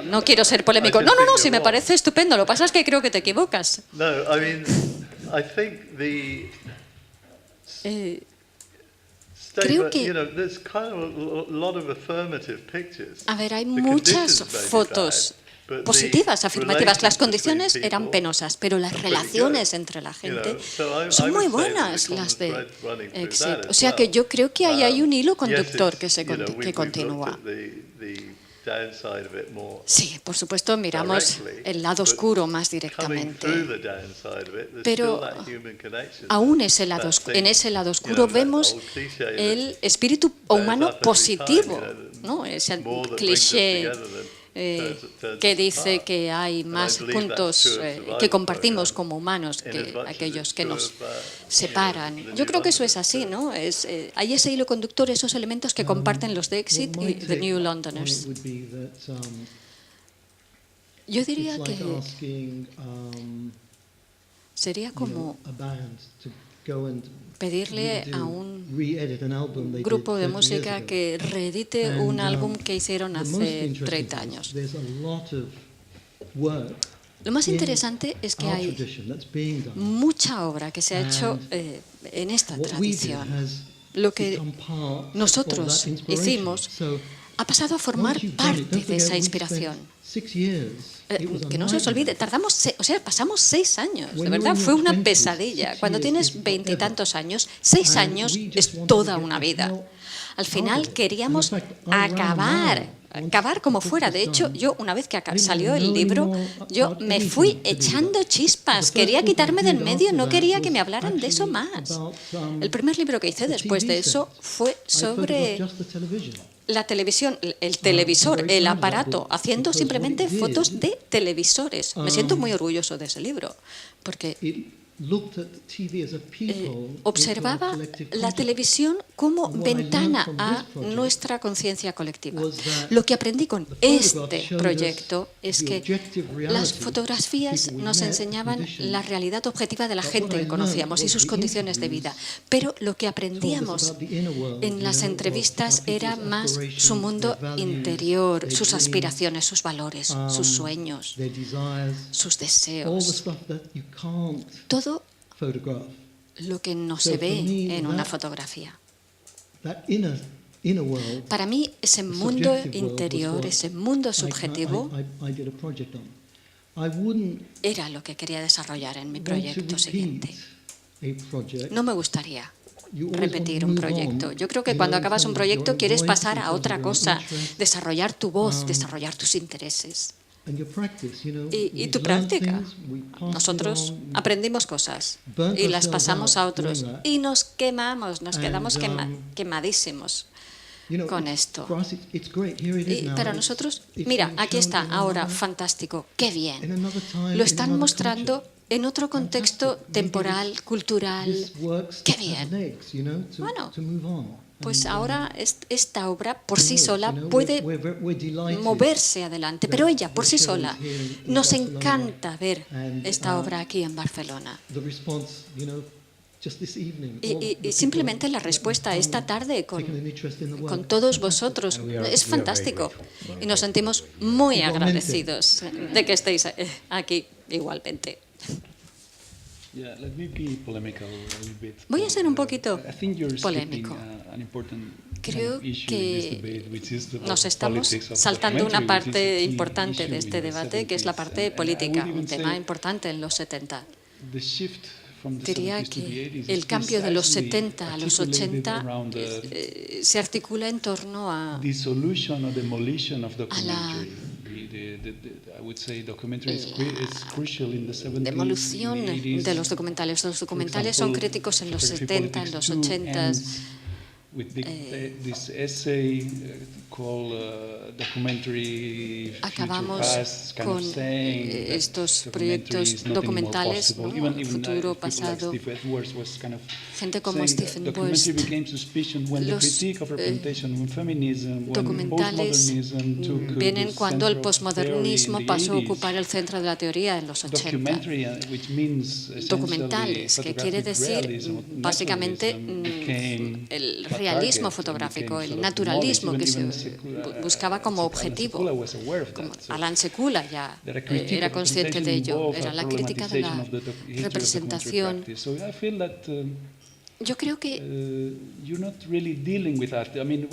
No quiero ser polémico. No, sí, me parece estupendo. Lo que pasa es que creo que te equivocas. Creo que, a ver, hay muchas fotos positivas, afirmativas. Las condiciones eran penosas, pero las relaciones entre la gente son muy buenas, las de Exit. O sea que yo creo que ahí hay un hilo conductor que continúa. Sí, por supuesto, miramos el lado oscuro más directamente, pero aún en ese lado oscuro vemos el espíritu humano positivo, ¿no? Ese cliché que dice que hay más puntos que compartimos como humanos que aquellos que nos separan. Yo creo que eso es así, ¿no? Hay ese hilo conductor, esos elementos que comparten los de Exit y The New Londoners. Yo diría que sería como pedirle a un grupo de música que reedite un álbum que hicieron hace 30 años. Lo más interesante es que hay mucha obra que se ha hecho en esta tradición. Lo que nosotros hicimos ha pasado a formar parte de esa inspiración. Que no se os olvide, pasamos 6 años, de verdad, fue una pesadilla. Cuando tienes 20 y tantos años, 6 años es toda una vida. Al final queríamos acabar como fuera. De hecho, yo una vez que salió el libro, yo me fui echando chispas. Quería quitarme del medio, no quería que me hablaran de eso más. El primer libro que hice después de eso fue sobre la televisión, el televisor, el aparato, haciendo simplemente fotos de televisores. Me siento muy orgulloso de ese libro, porque observaba la televisión como ventana a nuestra conciencia colectiva. Lo que aprendí con este proyecto es que las fotografías nos enseñaban la realidad objetiva de la gente que conocíamos y sus condiciones de vida, pero lo que aprendíamos en las entrevistas era más su mundo interior, sus aspiraciones, sus valores, sus sueños, sus deseos. Todo lo que no se ve en una fotografía. Para mí, ese mundo interior, ese mundo subjetivo, era lo que quería desarrollar en mi proyecto siguiente. No me gustaría repetir un proyecto. Yo creo que cuando acabas un proyecto quieres pasar a otra cosa, desarrollar tu voz, desarrollar tus intereses. Y tu práctica. Nosotros aprendimos cosas y las pasamos a otros y nos quemamos, nos quedamos quemadísimos con esto. Y para nosotros, mira, aquí está, ahora, fantástico, qué bien. Lo están mostrando en otro contexto temporal, cultural, qué bien. Bueno, pues ahora esta obra por sí sola puede moverse adelante, pero ella por sí sola. Nos encanta ver esta obra aquí en Barcelona. Y simplemente la respuesta esta tarde con todos vosotros es fantástico. Y nos sentimos muy agradecidos de que estéis aquí igualmente. Voy a ser un poquito polémico. Creo que nos estamos saltando una parte importante de este debate, que es la parte política, un tema importante en los 70. Diría que el cambio de los 70 a los 80 se articula en torno a la demolición de los documentales. Los documentales son críticos en los 70, en los 80. Acabamos con estos proyectos documentales, ¿no? Futuro, pasado, gente como Stephen West. Los documentales vienen cuando el posmodernismo pasó a ocupar el centro de la teoría en los 80. Documentales, que quiere decir básicamente el realismo fotográfico, el naturalismo que se buscaba como objetivo. Como Alan Sekula ya era consciente de ello, era la crítica de la representación. Yo creo que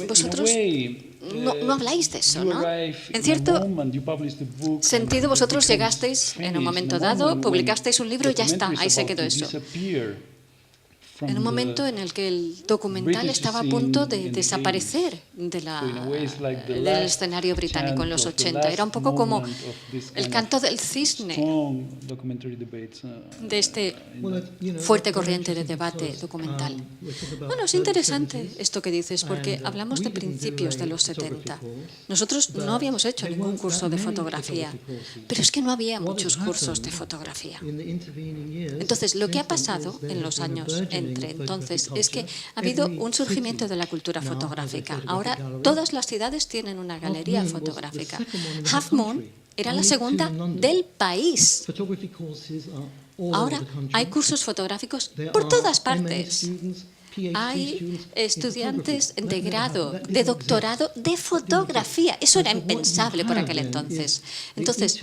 vosotros no habláis de eso, ¿no? En cierto sentido, vosotros llegasteis en un momento dado, publicasteis un libro y ya está, ahí se quedó eso. En un momento en el que el documental estaba a punto de desaparecer del escenario británico en los 80. Era un poco como el canto del cisne de este fuerte corriente de debate documental. Bueno, es interesante esto que dices, porque hablamos de principios de los 70. Nosotros no habíamos hecho ningún curso de fotografía, pero es que no había muchos cursos de fotografía. Entonces, lo que ha pasado en los años entre entonces es que ha habido un surgimiento de la cultura fotográfica. Ahora todas las ciudades tienen una galería fotográfica. Half Moon era la segunda del país. Ahora hay cursos fotográficos por todas partes. Hay estudiantes de grado, de doctorado, de fotografía. Eso era impensable por aquel entonces. Entonces,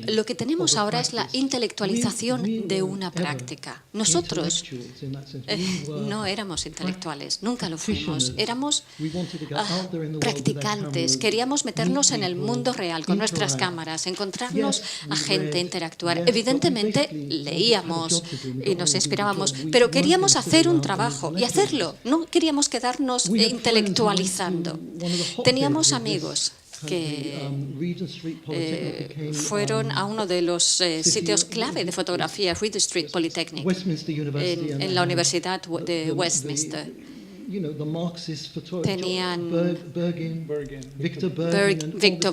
lo que tenemos ahora es la intelectualización de una práctica. Nosotros no éramos intelectuales, nunca lo fuimos. Éramos practicantes. Queríamos meternos en el mundo real con nuestras cámaras, encontrarnos a gente, interactuar. Evidentemente, leíamos y nos inspirábamos, pero queríamos hacer un trabajo trabajo y hacerlo. No queríamos quedarnos intelectualizando. Teníamos amigos que fueron a uno de los sitios clave de fotografía, Reed Street Polytechnic, en la Universidad de Westminster. Tenían Victor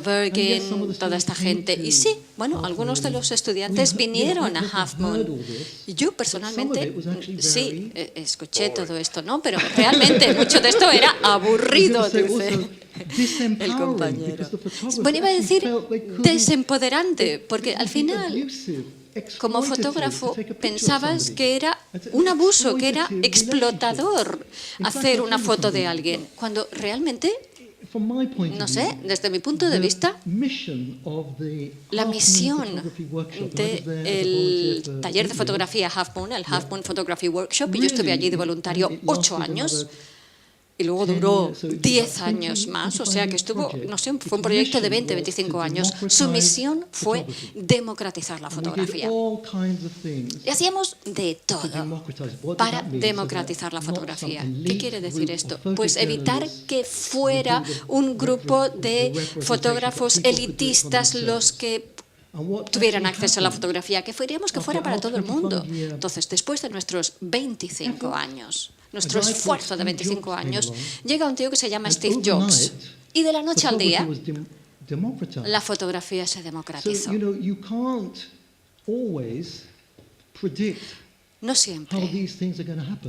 Bergen, toda esta gente. Y sí, bueno, algunos de los estudiantes vinieron a Half Moon. Y yo personalmente, sí, escuché todo esto, ¿no? Pero realmente mucho de esto era aburrido, dice el compañero. Bueno, iba a decir desempoderante, porque al final, como fotógrafo, pensabas que era un abuso, que era explotador hacer una foto de alguien, cuando realmente, no sé, desde mi punto de vista, la misión del taller de fotografía Half Moon, el Half Moon Photography Workshop, y yo estuve allí de voluntario 8 años, y luego duró 10 años más, o sea que estuvo, no sé, fue un proyecto de 20, 25 años. Su misión fue democratizar la fotografía. Y hacíamos de todo para democratizar la fotografía. ¿Qué quiere decir esto? Pues evitar que fuera un grupo de fotógrafos elitistas los que tuvieran acceso a la fotografía, que queríamos que fuera para todo el mundo. Entonces, después de nuestros 25 años, nuestro esfuerzo de 25 años, llega un tío que se llama Steve Jobs y de la noche al día la fotografía se democratizó. No siempre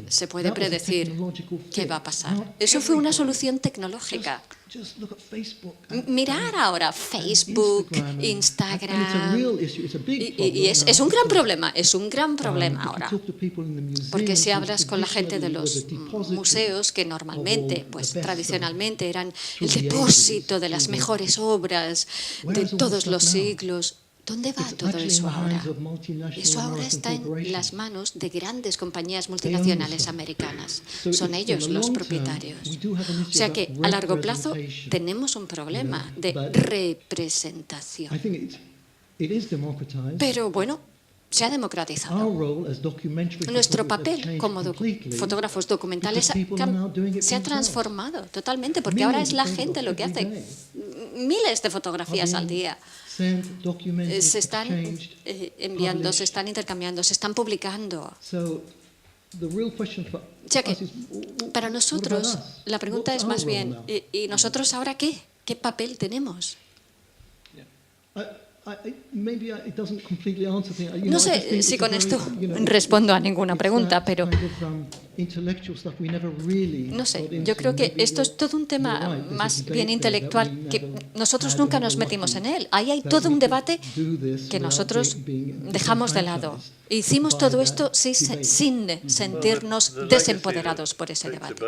se puede predecir qué va a pasar. Eso fue una solución tecnológica. Mirar ahora Facebook, Instagram, y es un gran problema, ahora. Porque si hablas con la gente de los museos, que normalmente, pues tradicionalmente eran el depósito de las mejores obras de todos los siglos, ¿dónde va todo eso ahora? Eso ahora está en las manos de grandes compañías multinacionales americanas. Son ellos los propietarios. O sea que a largo plazo tenemos un problema de representación. Pero bueno, se ha democratizado. Nuestro papel como fotógrafos documentales se ha transformado totalmente, porque ahora es la gente lo que hace miles de fotografías al día. Se están enviando, se están intercambiando, se están publicando. O sea que para nosotros la pregunta es más bien, ¿y nosotros ahora qué? ¿Qué papel tenemos? No sé si con esto respondo a ninguna pregunta, pero no sé, yo creo que esto es todo un tema más bien intelectual, que nosotros nunca nos metimos en él. Ahí hay todo un debate que nosotros dejamos de lado. Hicimos todo esto sin sentirnos desempoderados por ese debate.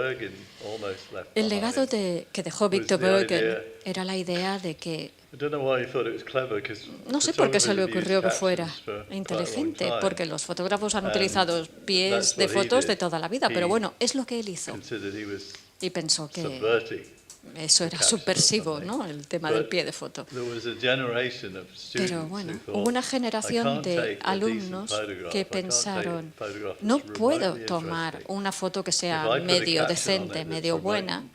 El legado que dejó Victor Bergen era la idea de que no sé por qué se le ocurrió que fuera inteligente, porque los fotógrafos han utilizado pies de fotos de toda la vida, pero bueno, es lo que él hizo. Y pensó que eso era subversivo, ¿no? El tema del pie de foto. Pero bueno, hubo una generación de alumnos que pensaron, no puedo tomar una foto que sea medio decente, medio buena,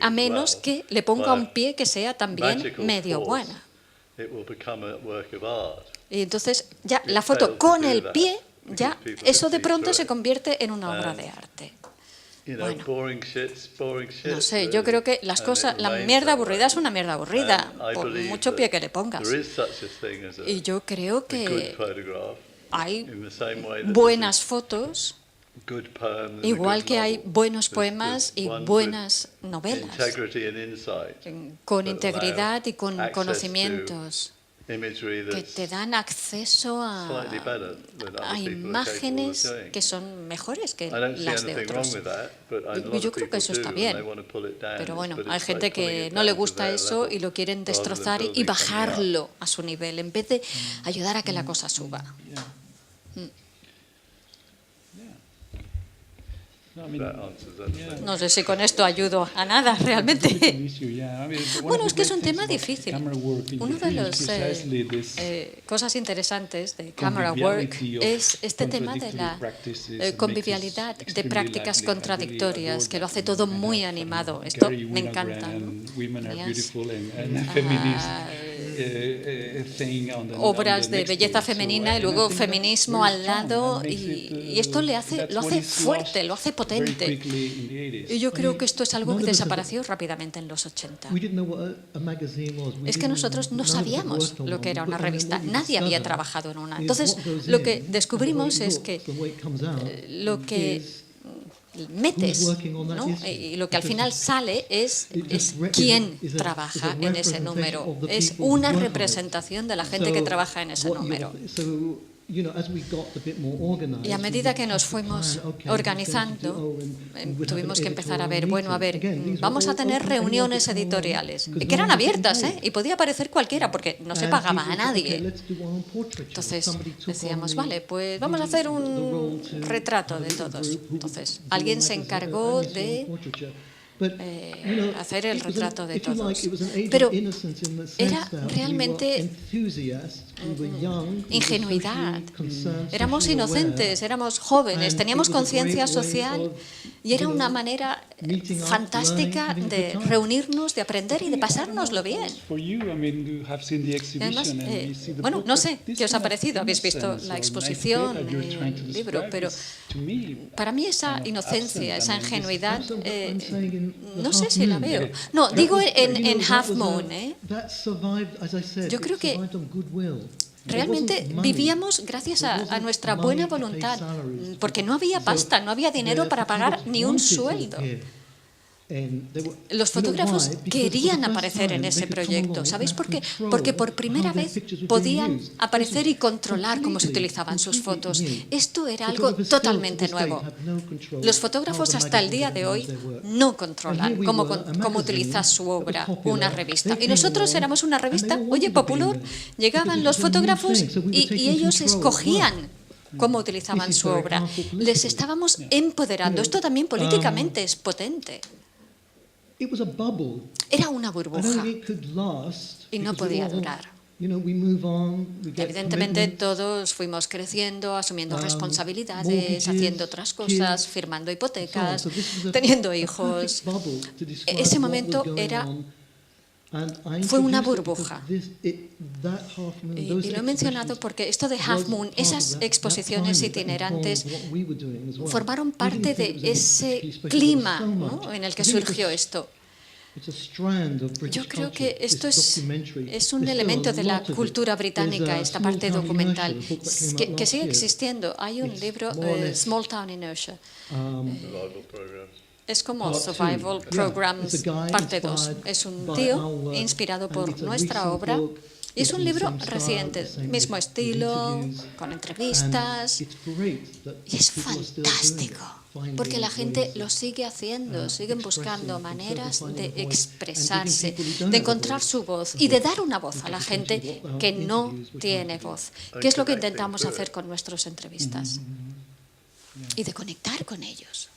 a menos que le ponga un pie que sea también medio buena. Y entonces ya la foto con el pie, ya eso de pronto se convierte en una obra de arte. Bueno, no sé, yo creo que las cosas, la mierda aburrida es una mierda aburrida, por mucho pie que le pongas. Y yo creo que hay buenas fotos, igual que hay buenos poemas y buenas novelas, con integridad y con conocimientos que te dan acceso a imágenes que son mejores que las de otros. Y yo creo que eso está bien. Pero bueno, hay gente que no le gusta eso y lo quieren destrozar y bajarlo a su nivel, en vez de ayudar a que la cosa suba. No sé si con esto ayudo a nada realmente. Bueno, es que es un tema difícil. Una de las cosas interesantes de camera work es este tema de la convivialidad de prácticas contradictorias, que lo hace todo muy animado. Esto me encanta, ¿no? Obras de belleza femenina y luego feminismo al lado, y esto lo hace fuerte, lo hace potente. Y yo creo que esto es algo que desapareció rápidamente en los 80. Es que nosotros no sabíamos lo que era una revista, nadie había trabajado en una. Entonces, lo que descubrimos es que lo que metes, ¿no? Y lo que al final sale es quién trabaja en ese número. Es una representación de la gente que trabaja en ese número. Y a medida que nos fuimos organizando, tuvimos que empezar a ver, vamos a tener reuniones editoriales, que eran abiertas, y podía aparecer cualquiera, porque no se pagaba a nadie. Entonces decíamos, vale, pues vamos a hacer un retrato de todos. Entonces alguien se encargó de hacer el retrato de todos. Pero era realmente ingenuidad. Éramos inocentes, éramos jóvenes, teníamos conciencia social y era una manera fantástica de reunirnos, de aprender y de pasárnoslo bien. Y además, bueno, no sé qué os ha parecido, habéis visto la exposición, el libro, pero para mí esa inocencia, esa ingenuidad, no sé si la veo. No, digo en Half Moon. Yo creo que realmente vivíamos gracias a nuestra buena voluntad, porque no había pasta, no había dinero para pagar ni un sueldo. Los fotógrafos querían aparecer en ese proyecto. ¿Sabéis por qué? Porque por primera vez podían aparecer y controlar cómo se utilizaban sus fotos. Esto era algo totalmente nuevo. Los fotógrafos hasta el día de hoy no controlan cómo utiliza su obra una revista. Y nosotros éramos una revista, popular. Llegaban los fotógrafos y ellos escogían cómo utilizaban su obra. Les estábamos empoderando. Esto también políticamente es potente. Era una burbuja y no podía durar. Evidentemente todos fuimos creciendo, asumiendo responsabilidades, haciendo otras cosas, firmando hipotecas, teniendo hijos. Ese momento fue una burbuja. Y lo he mencionado porque esto de Half Moon, esas exposiciones itinerantes, formaron parte de ese clima, ¿no?, en el que surgió esto. Yo creo que esto es un elemento de la cultura británica, esta parte documental, que sigue existiendo. Hay un libro, Small Town Inertia. Es como Survival Programs, parte 2. Es un tío inspirado por nuestra obra. Y es un libro reciente, mismo estilo, con entrevistas. Y es fantástico, porque la gente lo sigue haciendo, siguen buscando maneras de expresarse, de encontrar su voz y de dar una voz a la gente que no tiene voz, que es lo que intentamos hacer con nuestras entrevistas. Y de conectar con ellos.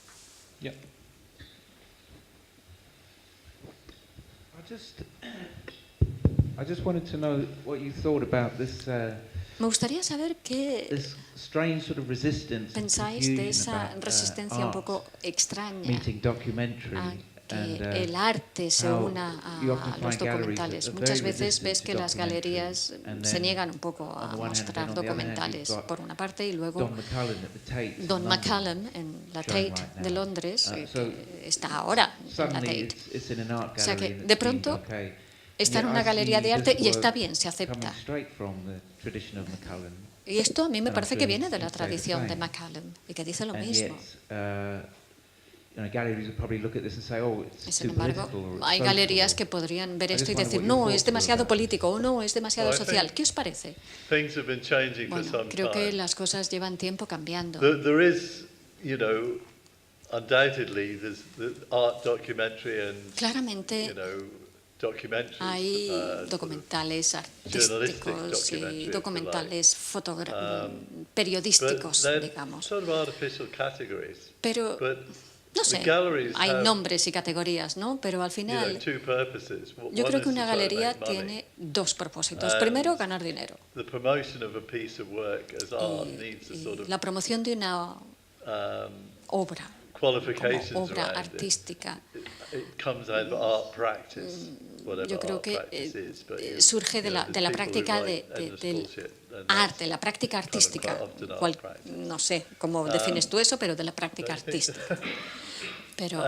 I just wanted to know what you thought about this. Me gustaría saber qué pensáis de esa resistencia un poco extraña a que el arte se una a los documentales. Muchas veces ves que las galerías se niegan un poco a mostrar documentales, por una parte, y luego Don McCallum en la Tate de Londres, que está ahora en la Tate. O sea que de pronto está en una galería de arte y está bien, se acepta. Y esto a mí me parece que viene de la tradición de McCallum y que dice lo mismo. Sin embargo, hay galerías que podrían ver esto y decir, no, es demasiado político o no, es demasiado social. ¿Qué os parece? Bueno, creo que las cosas llevan tiempo cambiando. Claramente hay documentales artísticos y documentales periodísticos, digamos. Pero No sé, hay nombres y categorías, ¿no? Pero al final, yo creo que una galería tiene dos propósitos. Primero, ganar dinero. Y la promoción de una obra, como obra artística, yo creo que surge de la práctica del arte, la práctica artística. No sé cómo defines tú eso, pero de la práctica artística. Pero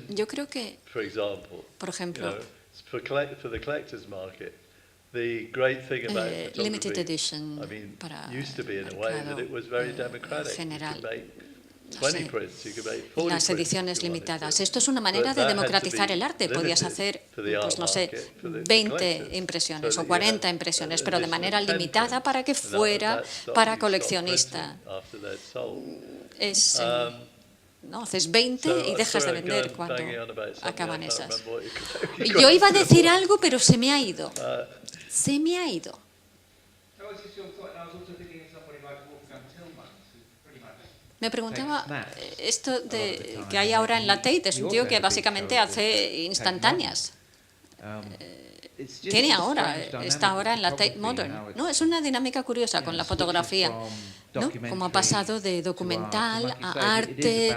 yo creo que, por ejemplo, limited edition para mercado general, no sé, las ediciones limitadas. Esto es una manera de democratizar el arte. Podías hacer, pues no sé, 20 impresiones o 40 impresiones, pero de manera limitada para que fuera para coleccionista. No, haces 20 y dejas de vender cuando acaban esas. Yo iba a decir algo, pero se me ha ido. Se me ha ido. Me preguntaba esto de que hay ahora en la Tate, es un tío que básicamente hace instantáneas. Está ahora en la Tate Modern. ¿No? Es una dinámica curiosa con la fotografía, ¿no? Como ha pasado de documental a arte.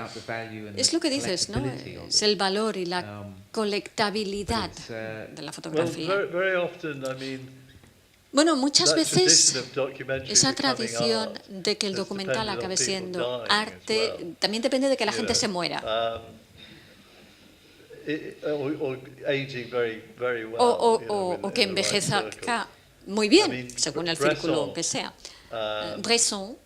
Es lo que dices, ¿no? Es el valor y la colectabilidad de la fotografía. Bueno, muchas veces esa tradición de que el documental acabe siendo arte también depende de que la gente se muera. O que envejezca muy bien, según el círculo que sea. Bresson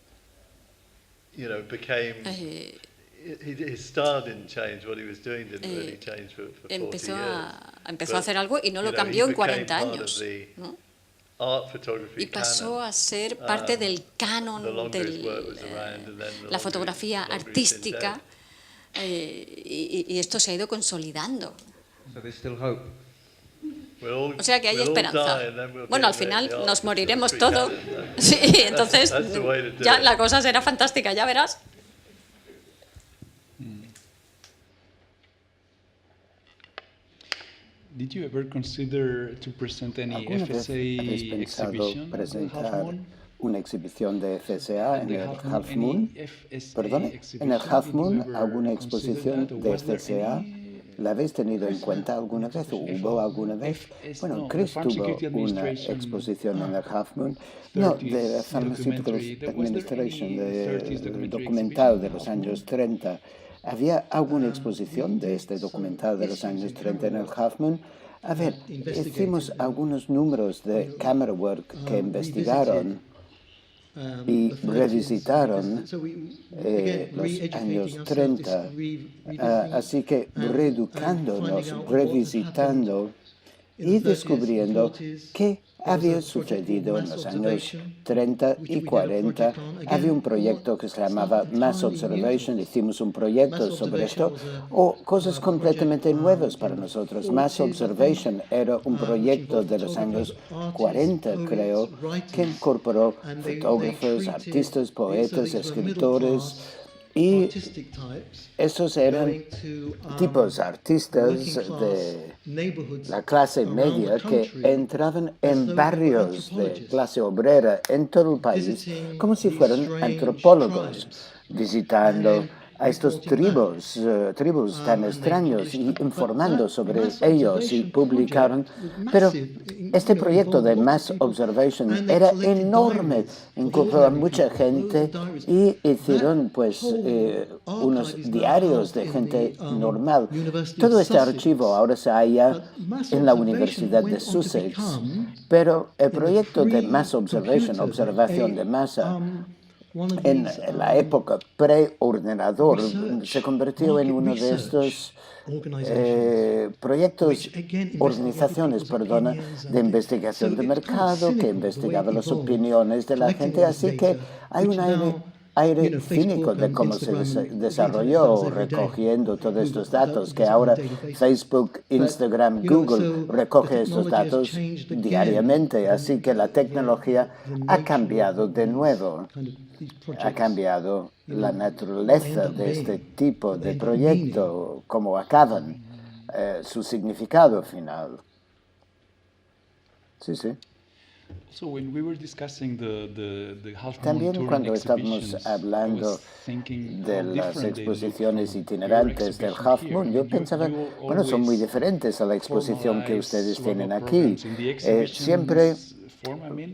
empezó a hacer algo y no lo cambió en 40 años, ¿no? Y pasó a ser parte del canon de la fotografía artística, y esto se ha ido consolidando. O sea que hay esperanza. Bueno, al final nos moriremos todos. Sí, entonces ya la cosa será fantástica, ya verás. Did you ever consider to present any FSA exhibition presentar una exhibición de FSA en el Half Moon? Perdone, en el Half Moon, ¿alguna exposición de FSA? ¿La habéis tenido en cuenta alguna vez? ¿O hubo alguna vez? Bueno, Chris tuvo una exposición en el Half Moon, no, de la Pharmaceutical Administration, del documental de los años 30. ¿Había alguna exposición de este documental de los años 30 en el Half Moon? A ver, hicimos algunos números de camera work que investigaron y revisitaron los años 30. Así que reeducándonos, revisitando y descubriendo qué había sucedido en los años 30 y 40. Había un proyecto que se llamaba Mass Observation, hicimos un proyecto sobre esto, o cosas completamente nuevas para nosotros. Mass Observation era un proyecto de los años 40, creo, que incorporó fotógrafos, artistas, poetas, escritores, y esos eran tipos artistas de la clase media que entraban en barrios de clase obrera en todo el país como si fueran antropólogos, visitando a estos tribus tan extraños y informando sobre ellos, y publicaron. Pero este proyecto de Mass Observation era enorme, incorporó a mucha gente y hicieron pues unos diarios de gente normal. Todo este archivo ahora se halla en la Universidad de Sussex, pero el proyecto de Mass Observation, observación de masa, en la época pre-ordenador, se convirtió en uno de estos organizaciones, de investigación de mercado que investigaba las opiniones de la gente. Así que hay un aire aire cínico de cómo se desarrolló recogiendo todos estos datos, que ahora Facebook, Instagram, Google recoge estos datos diariamente. Así que la tecnología ha cambiado de nuevo, ha cambiado la naturaleza de este tipo de proyecto, cómo acaban, su significado final. Sí, sí. También cuando estábamos hablando de las exposiciones itinerantes del Half Moon, yo pensaba, bueno, son muy diferentes a la exposición que ustedes tienen aquí. Siempre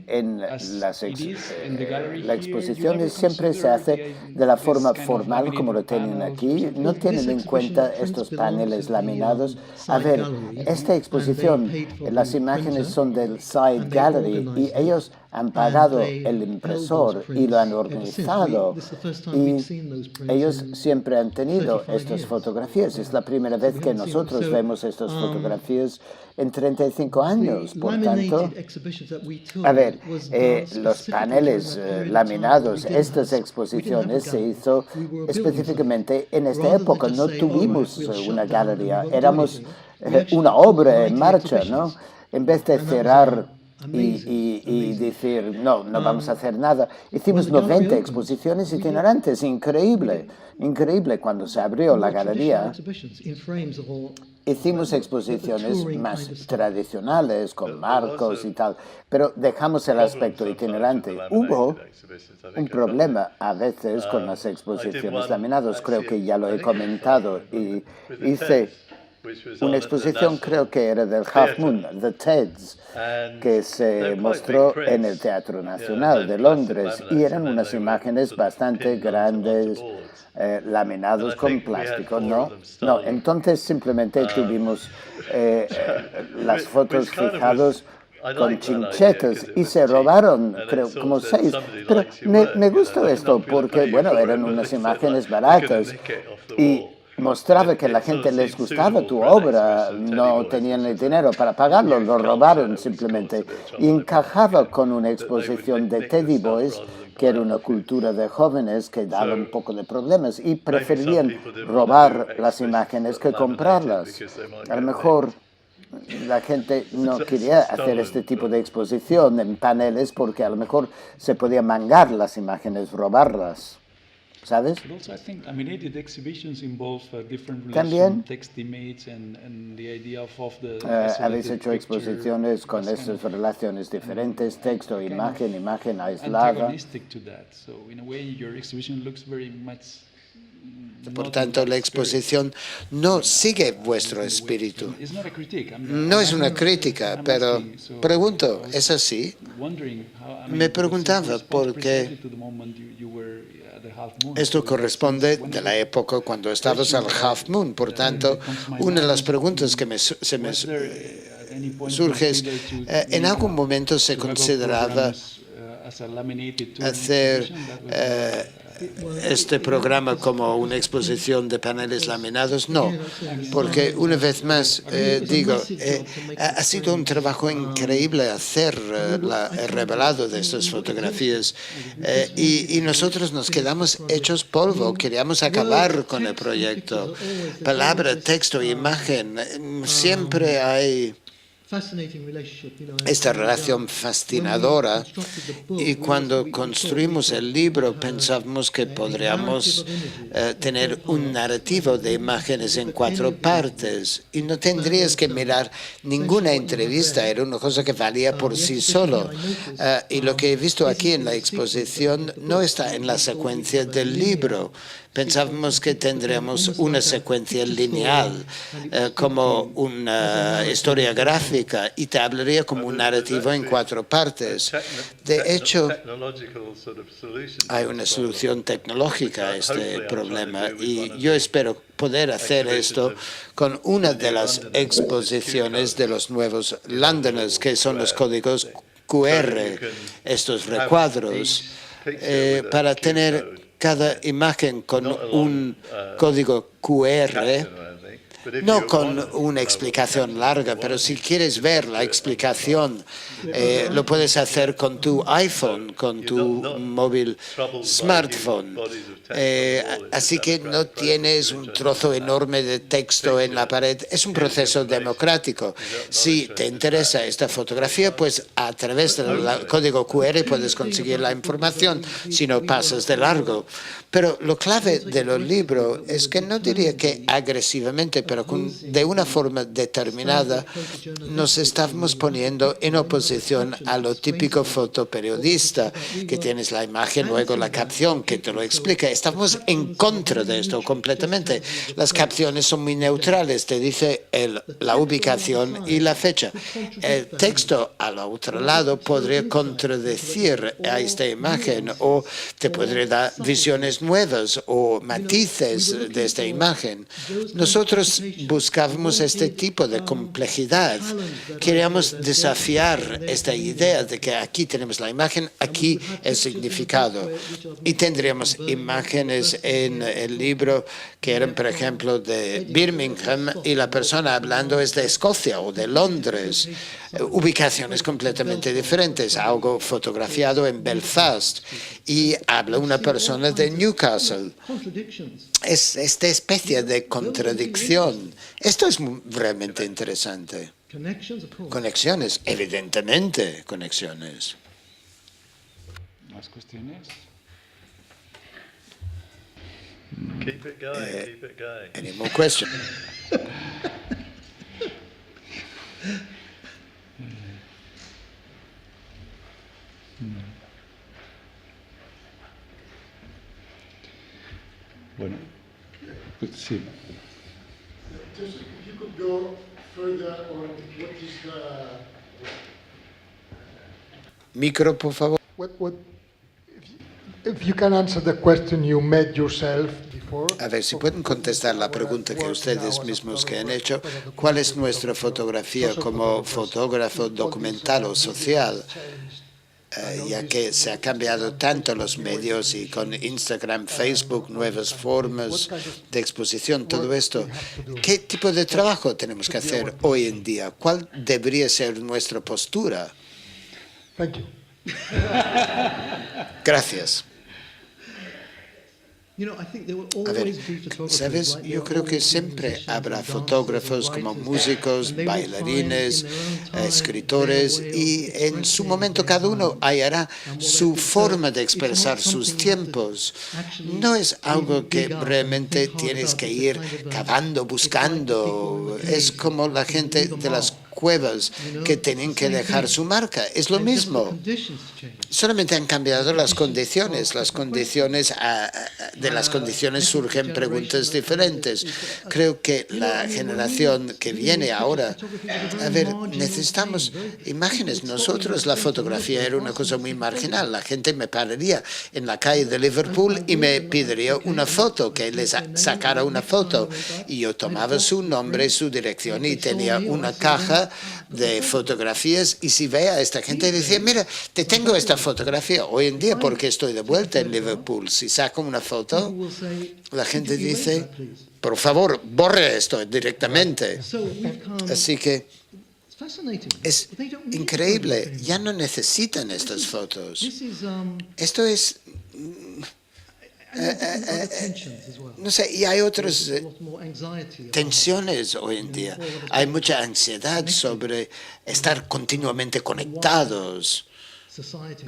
en la exposición siempre se hace de la forma formal como lo tienen aquí. No tienen en cuenta estos paneles laminados. A ver, esta exposición, las imágenes son del Side Gallery y ellos han pagado el impresor y lo han organizado. Y ellos siempre han tenido estas fotografías. Es la primera vez que nosotros vemos estas fotografías en 35 años. Por tanto, a ver, los paneles laminados, estas exposiciones se hizo específicamente en esta época. No tuvimos una galería, éramos una obra en marcha, ¿no? En vez de cerrar y decir, no vamos a hacer nada. Hicimos 90 exposiciones itinerantes, increíble cuando se abrió la galería. Hicimos exposiciones más tradicionales, con marcos y tal, pero dejamos el aspecto itinerante. Hubo un problema a veces con las exposiciones laminadas, creo que ya lo he comentado, y hice una exposición, creo que era del Half Moon, The TEDs, que se mostró en el Teatro Nacional de Londres, y eran unas imágenes bastante grandes, laminados con plástico, ¿no? Entonces simplemente tuvimos las fotos fijadas con chinchetas y se robaron, creo, como 6. Pero me gustó esto porque, bueno, eran unas imágenes baratas y mostraba que a la gente les gustaba tu obra, no tenían el dinero para pagarlo, lo robaron simplemente. Y encajaba con una exposición de Teddy Boys, que era una cultura de jóvenes que daba un poco de problemas y preferían robar las imágenes que comprarlas. A lo mejor la gente no quería hacer este tipo de exposición en paneles porque a lo mejor se podía mangar las imágenes, robarlas. ¿Sabes? También habéis hecho exposiciones con estas relaciones diferentes, texto, imagen aislada. Por tanto, la exposición no sigue vuestro espíritu. No es una crítica, pero pregunto, ¿es así? Me preguntaba porque esto corresponde de la época cuando estabas al Half Moon. Por tanto, una de las preguntas que se me surge es, ¿en algún momento se consideraba hacer este programa como una exposición de paneles laminados? No, porque una vez más digo, ha sido un trabajo increíble hacer el revelado de estas fotografías y nosotros nos quedamos hechos polvo, queríamos acabar con el proyecto. Palabra, texto, imagen, siempre hay esta relación fascinadora, y cuando construimos el libro pensábamos que podríamos tener un narrativo de imágenes en 4 partes y no tendrías que mirar ninguna entrevista, era una cosa que valía por sí solo. Y lo que he visto aquí en la exposición no está en la secuencia del libro. Pensábamos que tendríamos una secuencia lineal, como una historia gráfica, y te hablaría como un narrativo en 4 partes. De hecho, hay una solución tecnológica a este problema, y yo espero poder hacer esto con una de las exposiciones de los nuevos Londoners, que son los códigos QR, estos recuadros, para tener cada imagen con un código QR No con una explicación larga, pero si quieres ver la explicación, lo puedes hacer con tu iPhone, con tu móvil smartphone. Así que no tienes un trozo enorme de texto en la pared. Es un proceso democrático. Si te interesa esta fotografía, pues a través del código QR puedes conseguir la información si no pasas de largo. Pero lo clave de los libros es que no diría que agresivamente, pero de una forma determinada, nos estamos poniendo en oposición a lo típico fotoperiodista, que tienes la imagen, luego la capción, que te lo explica. Estamos en contra de esto completamente. Las capciones son muy neutrales, te dice la ubicación y la fecha. El texto al otro lado podría contradecir a esta imagen o te podría dar visiones nuevas o matices de esta imagen. Nosotros buscábamos este tipo de complejidad. Queríamos desafiar esta idea de que aquí tenemos la imagen, aquí el significado. Y tendríamos imágenes en el libro que eran, por ejemplo, de Birmingham y la persona hablando es de Escocia o de Londres. Ubicaciones completamente diferentes. Algo fotografiado en Belfast y habla una persona de Newcastle. Es esta especie de contradicción. Esto es realmente interesante. Conexiones, evidentemente, conexiones. ¿Más cuestiones? Keep it going, keep it going. Any more questions? Bueno, pues sí. Just if you could go further on what is the Micro, por favor. if you can answer the question you made yourself before. A ver, si pueden contestar la pregunta que ustedes mismos que han hecho, ¿cuál es nuestra fotografía como fotógrafo documental o social? Ya que se ha cambiado tanto los medios y con Instagram, Facebook, nuevas formas de exposición, todo esto, ¿qué tipo de trabajo tenemos que hacer hoy en día? ¿Cuál debería ser nuestra postura? Thank you. Gracias. A ver, ¿sabes? Yo creo que siempre habrá fotógrafos como músicos, bailarines, escritores y en su momento cada uno hallará su forma de expresar sus tiempos. No es algo que realmente tienes que ir cavando, buscando. Es como la gente de las cuevas que tienen que dejar su marca. Es lo mismo. Solamente han cambiado las condiciones. De las condiciones surgen preguntas diferentes. Creo que la generación que viene ahora, a ver, necesitamos imágenes. Nosotros la fotografía era una cosa muy marginal. La gente me pararía en la calle de Liverpool y me pediría una foto, que les sacara una foto. Y yo tomaba su nombre, su dirección y tenía una caja de fotografías y si ve a esta gente decía, mira, te tengo esta fotografía hoy en día porque estoy de vuelta en Liverpool. Si saco una foto, la gente dice, por favor, borre esto directamente. Así que es increíble, ya no necesitan estas fotos. Esto es... no sé, y hay otras tensiones hoy en día. Hay mucha ansiedad sobre estar continuamente conectados.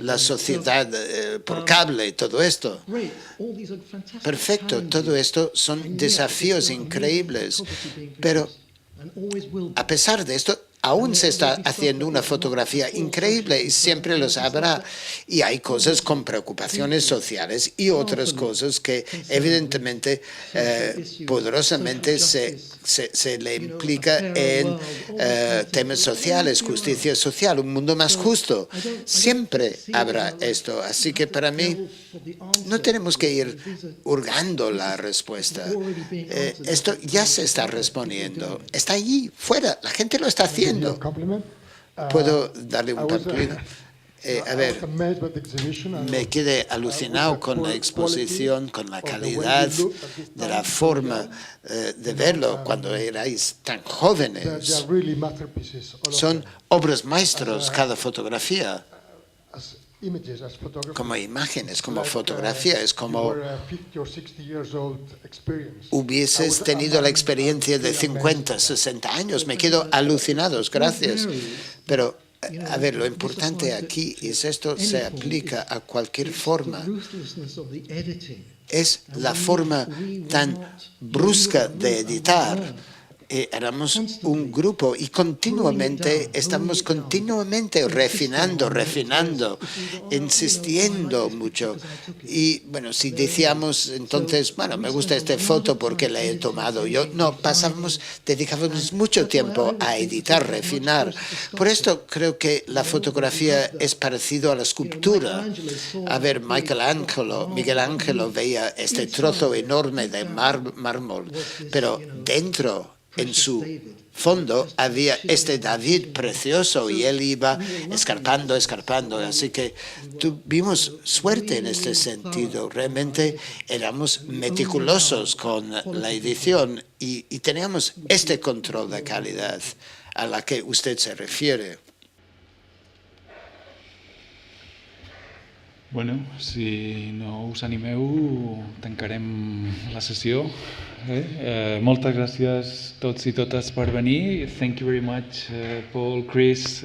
La sociedad por cable, todo esto. Perfecto, todo esto son desafíos increíbles. Pero a pesar de esto, aún se está haciendo una fotografía increíble y siempre los habrá. Y hay cosas con preocupaciones sociales y otras cosas que evidentemente poderosamente se le implica en temas sociales, justicia social, un mundo más justo. Siempre habrá esto. Así que para mí no tenemos que ir hurgando la respuesta. Esto ya se está respondiendo. Está allí, fuera. La gente lo está haciendo. ¿Puedo darle un pamplino? A ver, me quedé alucinado con la exposición, con la calidad de la forma de verlo cuando erais tan jóvenes. Son obras maestras cada fotografía. Como imágenes, como fotografía, es como hubieses tenido la experiencia de 50, 60 años. Me quedo alucinados, gracias. Pero, a ver, lo importante aquí es esto se aplica a cualquier forma. Es la forma tan brusca de editar. Éramos un grupo y estamos continuamente refinando, insistiendo mucho. Y bueno, si decíamos entonces, bueno, me gusta esta foto porque la he tomado yo, no, dedicábamos mucho tiempo a editar, refinar. Por esto creo que la fotografía es parecido a la escultura. A ver, Miguel Ángel veía este trozo enorme de mármol, pero dentro, en su fondo, había este David precioso y él iba escarpando. Así que tuvimos suerte en este sentido. Realmente éramos meticulosos con la edición y teníamos este control de calidad a la que usted se refiere. Bueno, si no us animeu, tancarem la sessió. Moltes gràcies tots i totes per venir. Thank you very much, Paul, Chris.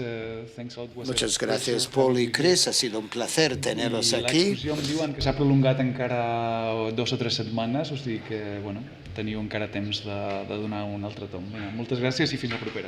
Thanks all. Muchas gracias, Paul y Chris. Ha sido un placer tenerlos aquí. L'exposició em diuen que s'ha prolongat encara 2 o 3 setmanes, o sigui que, bueno, teniu encara temps de donar un altre tom. Moltes gràcies i fins la propera.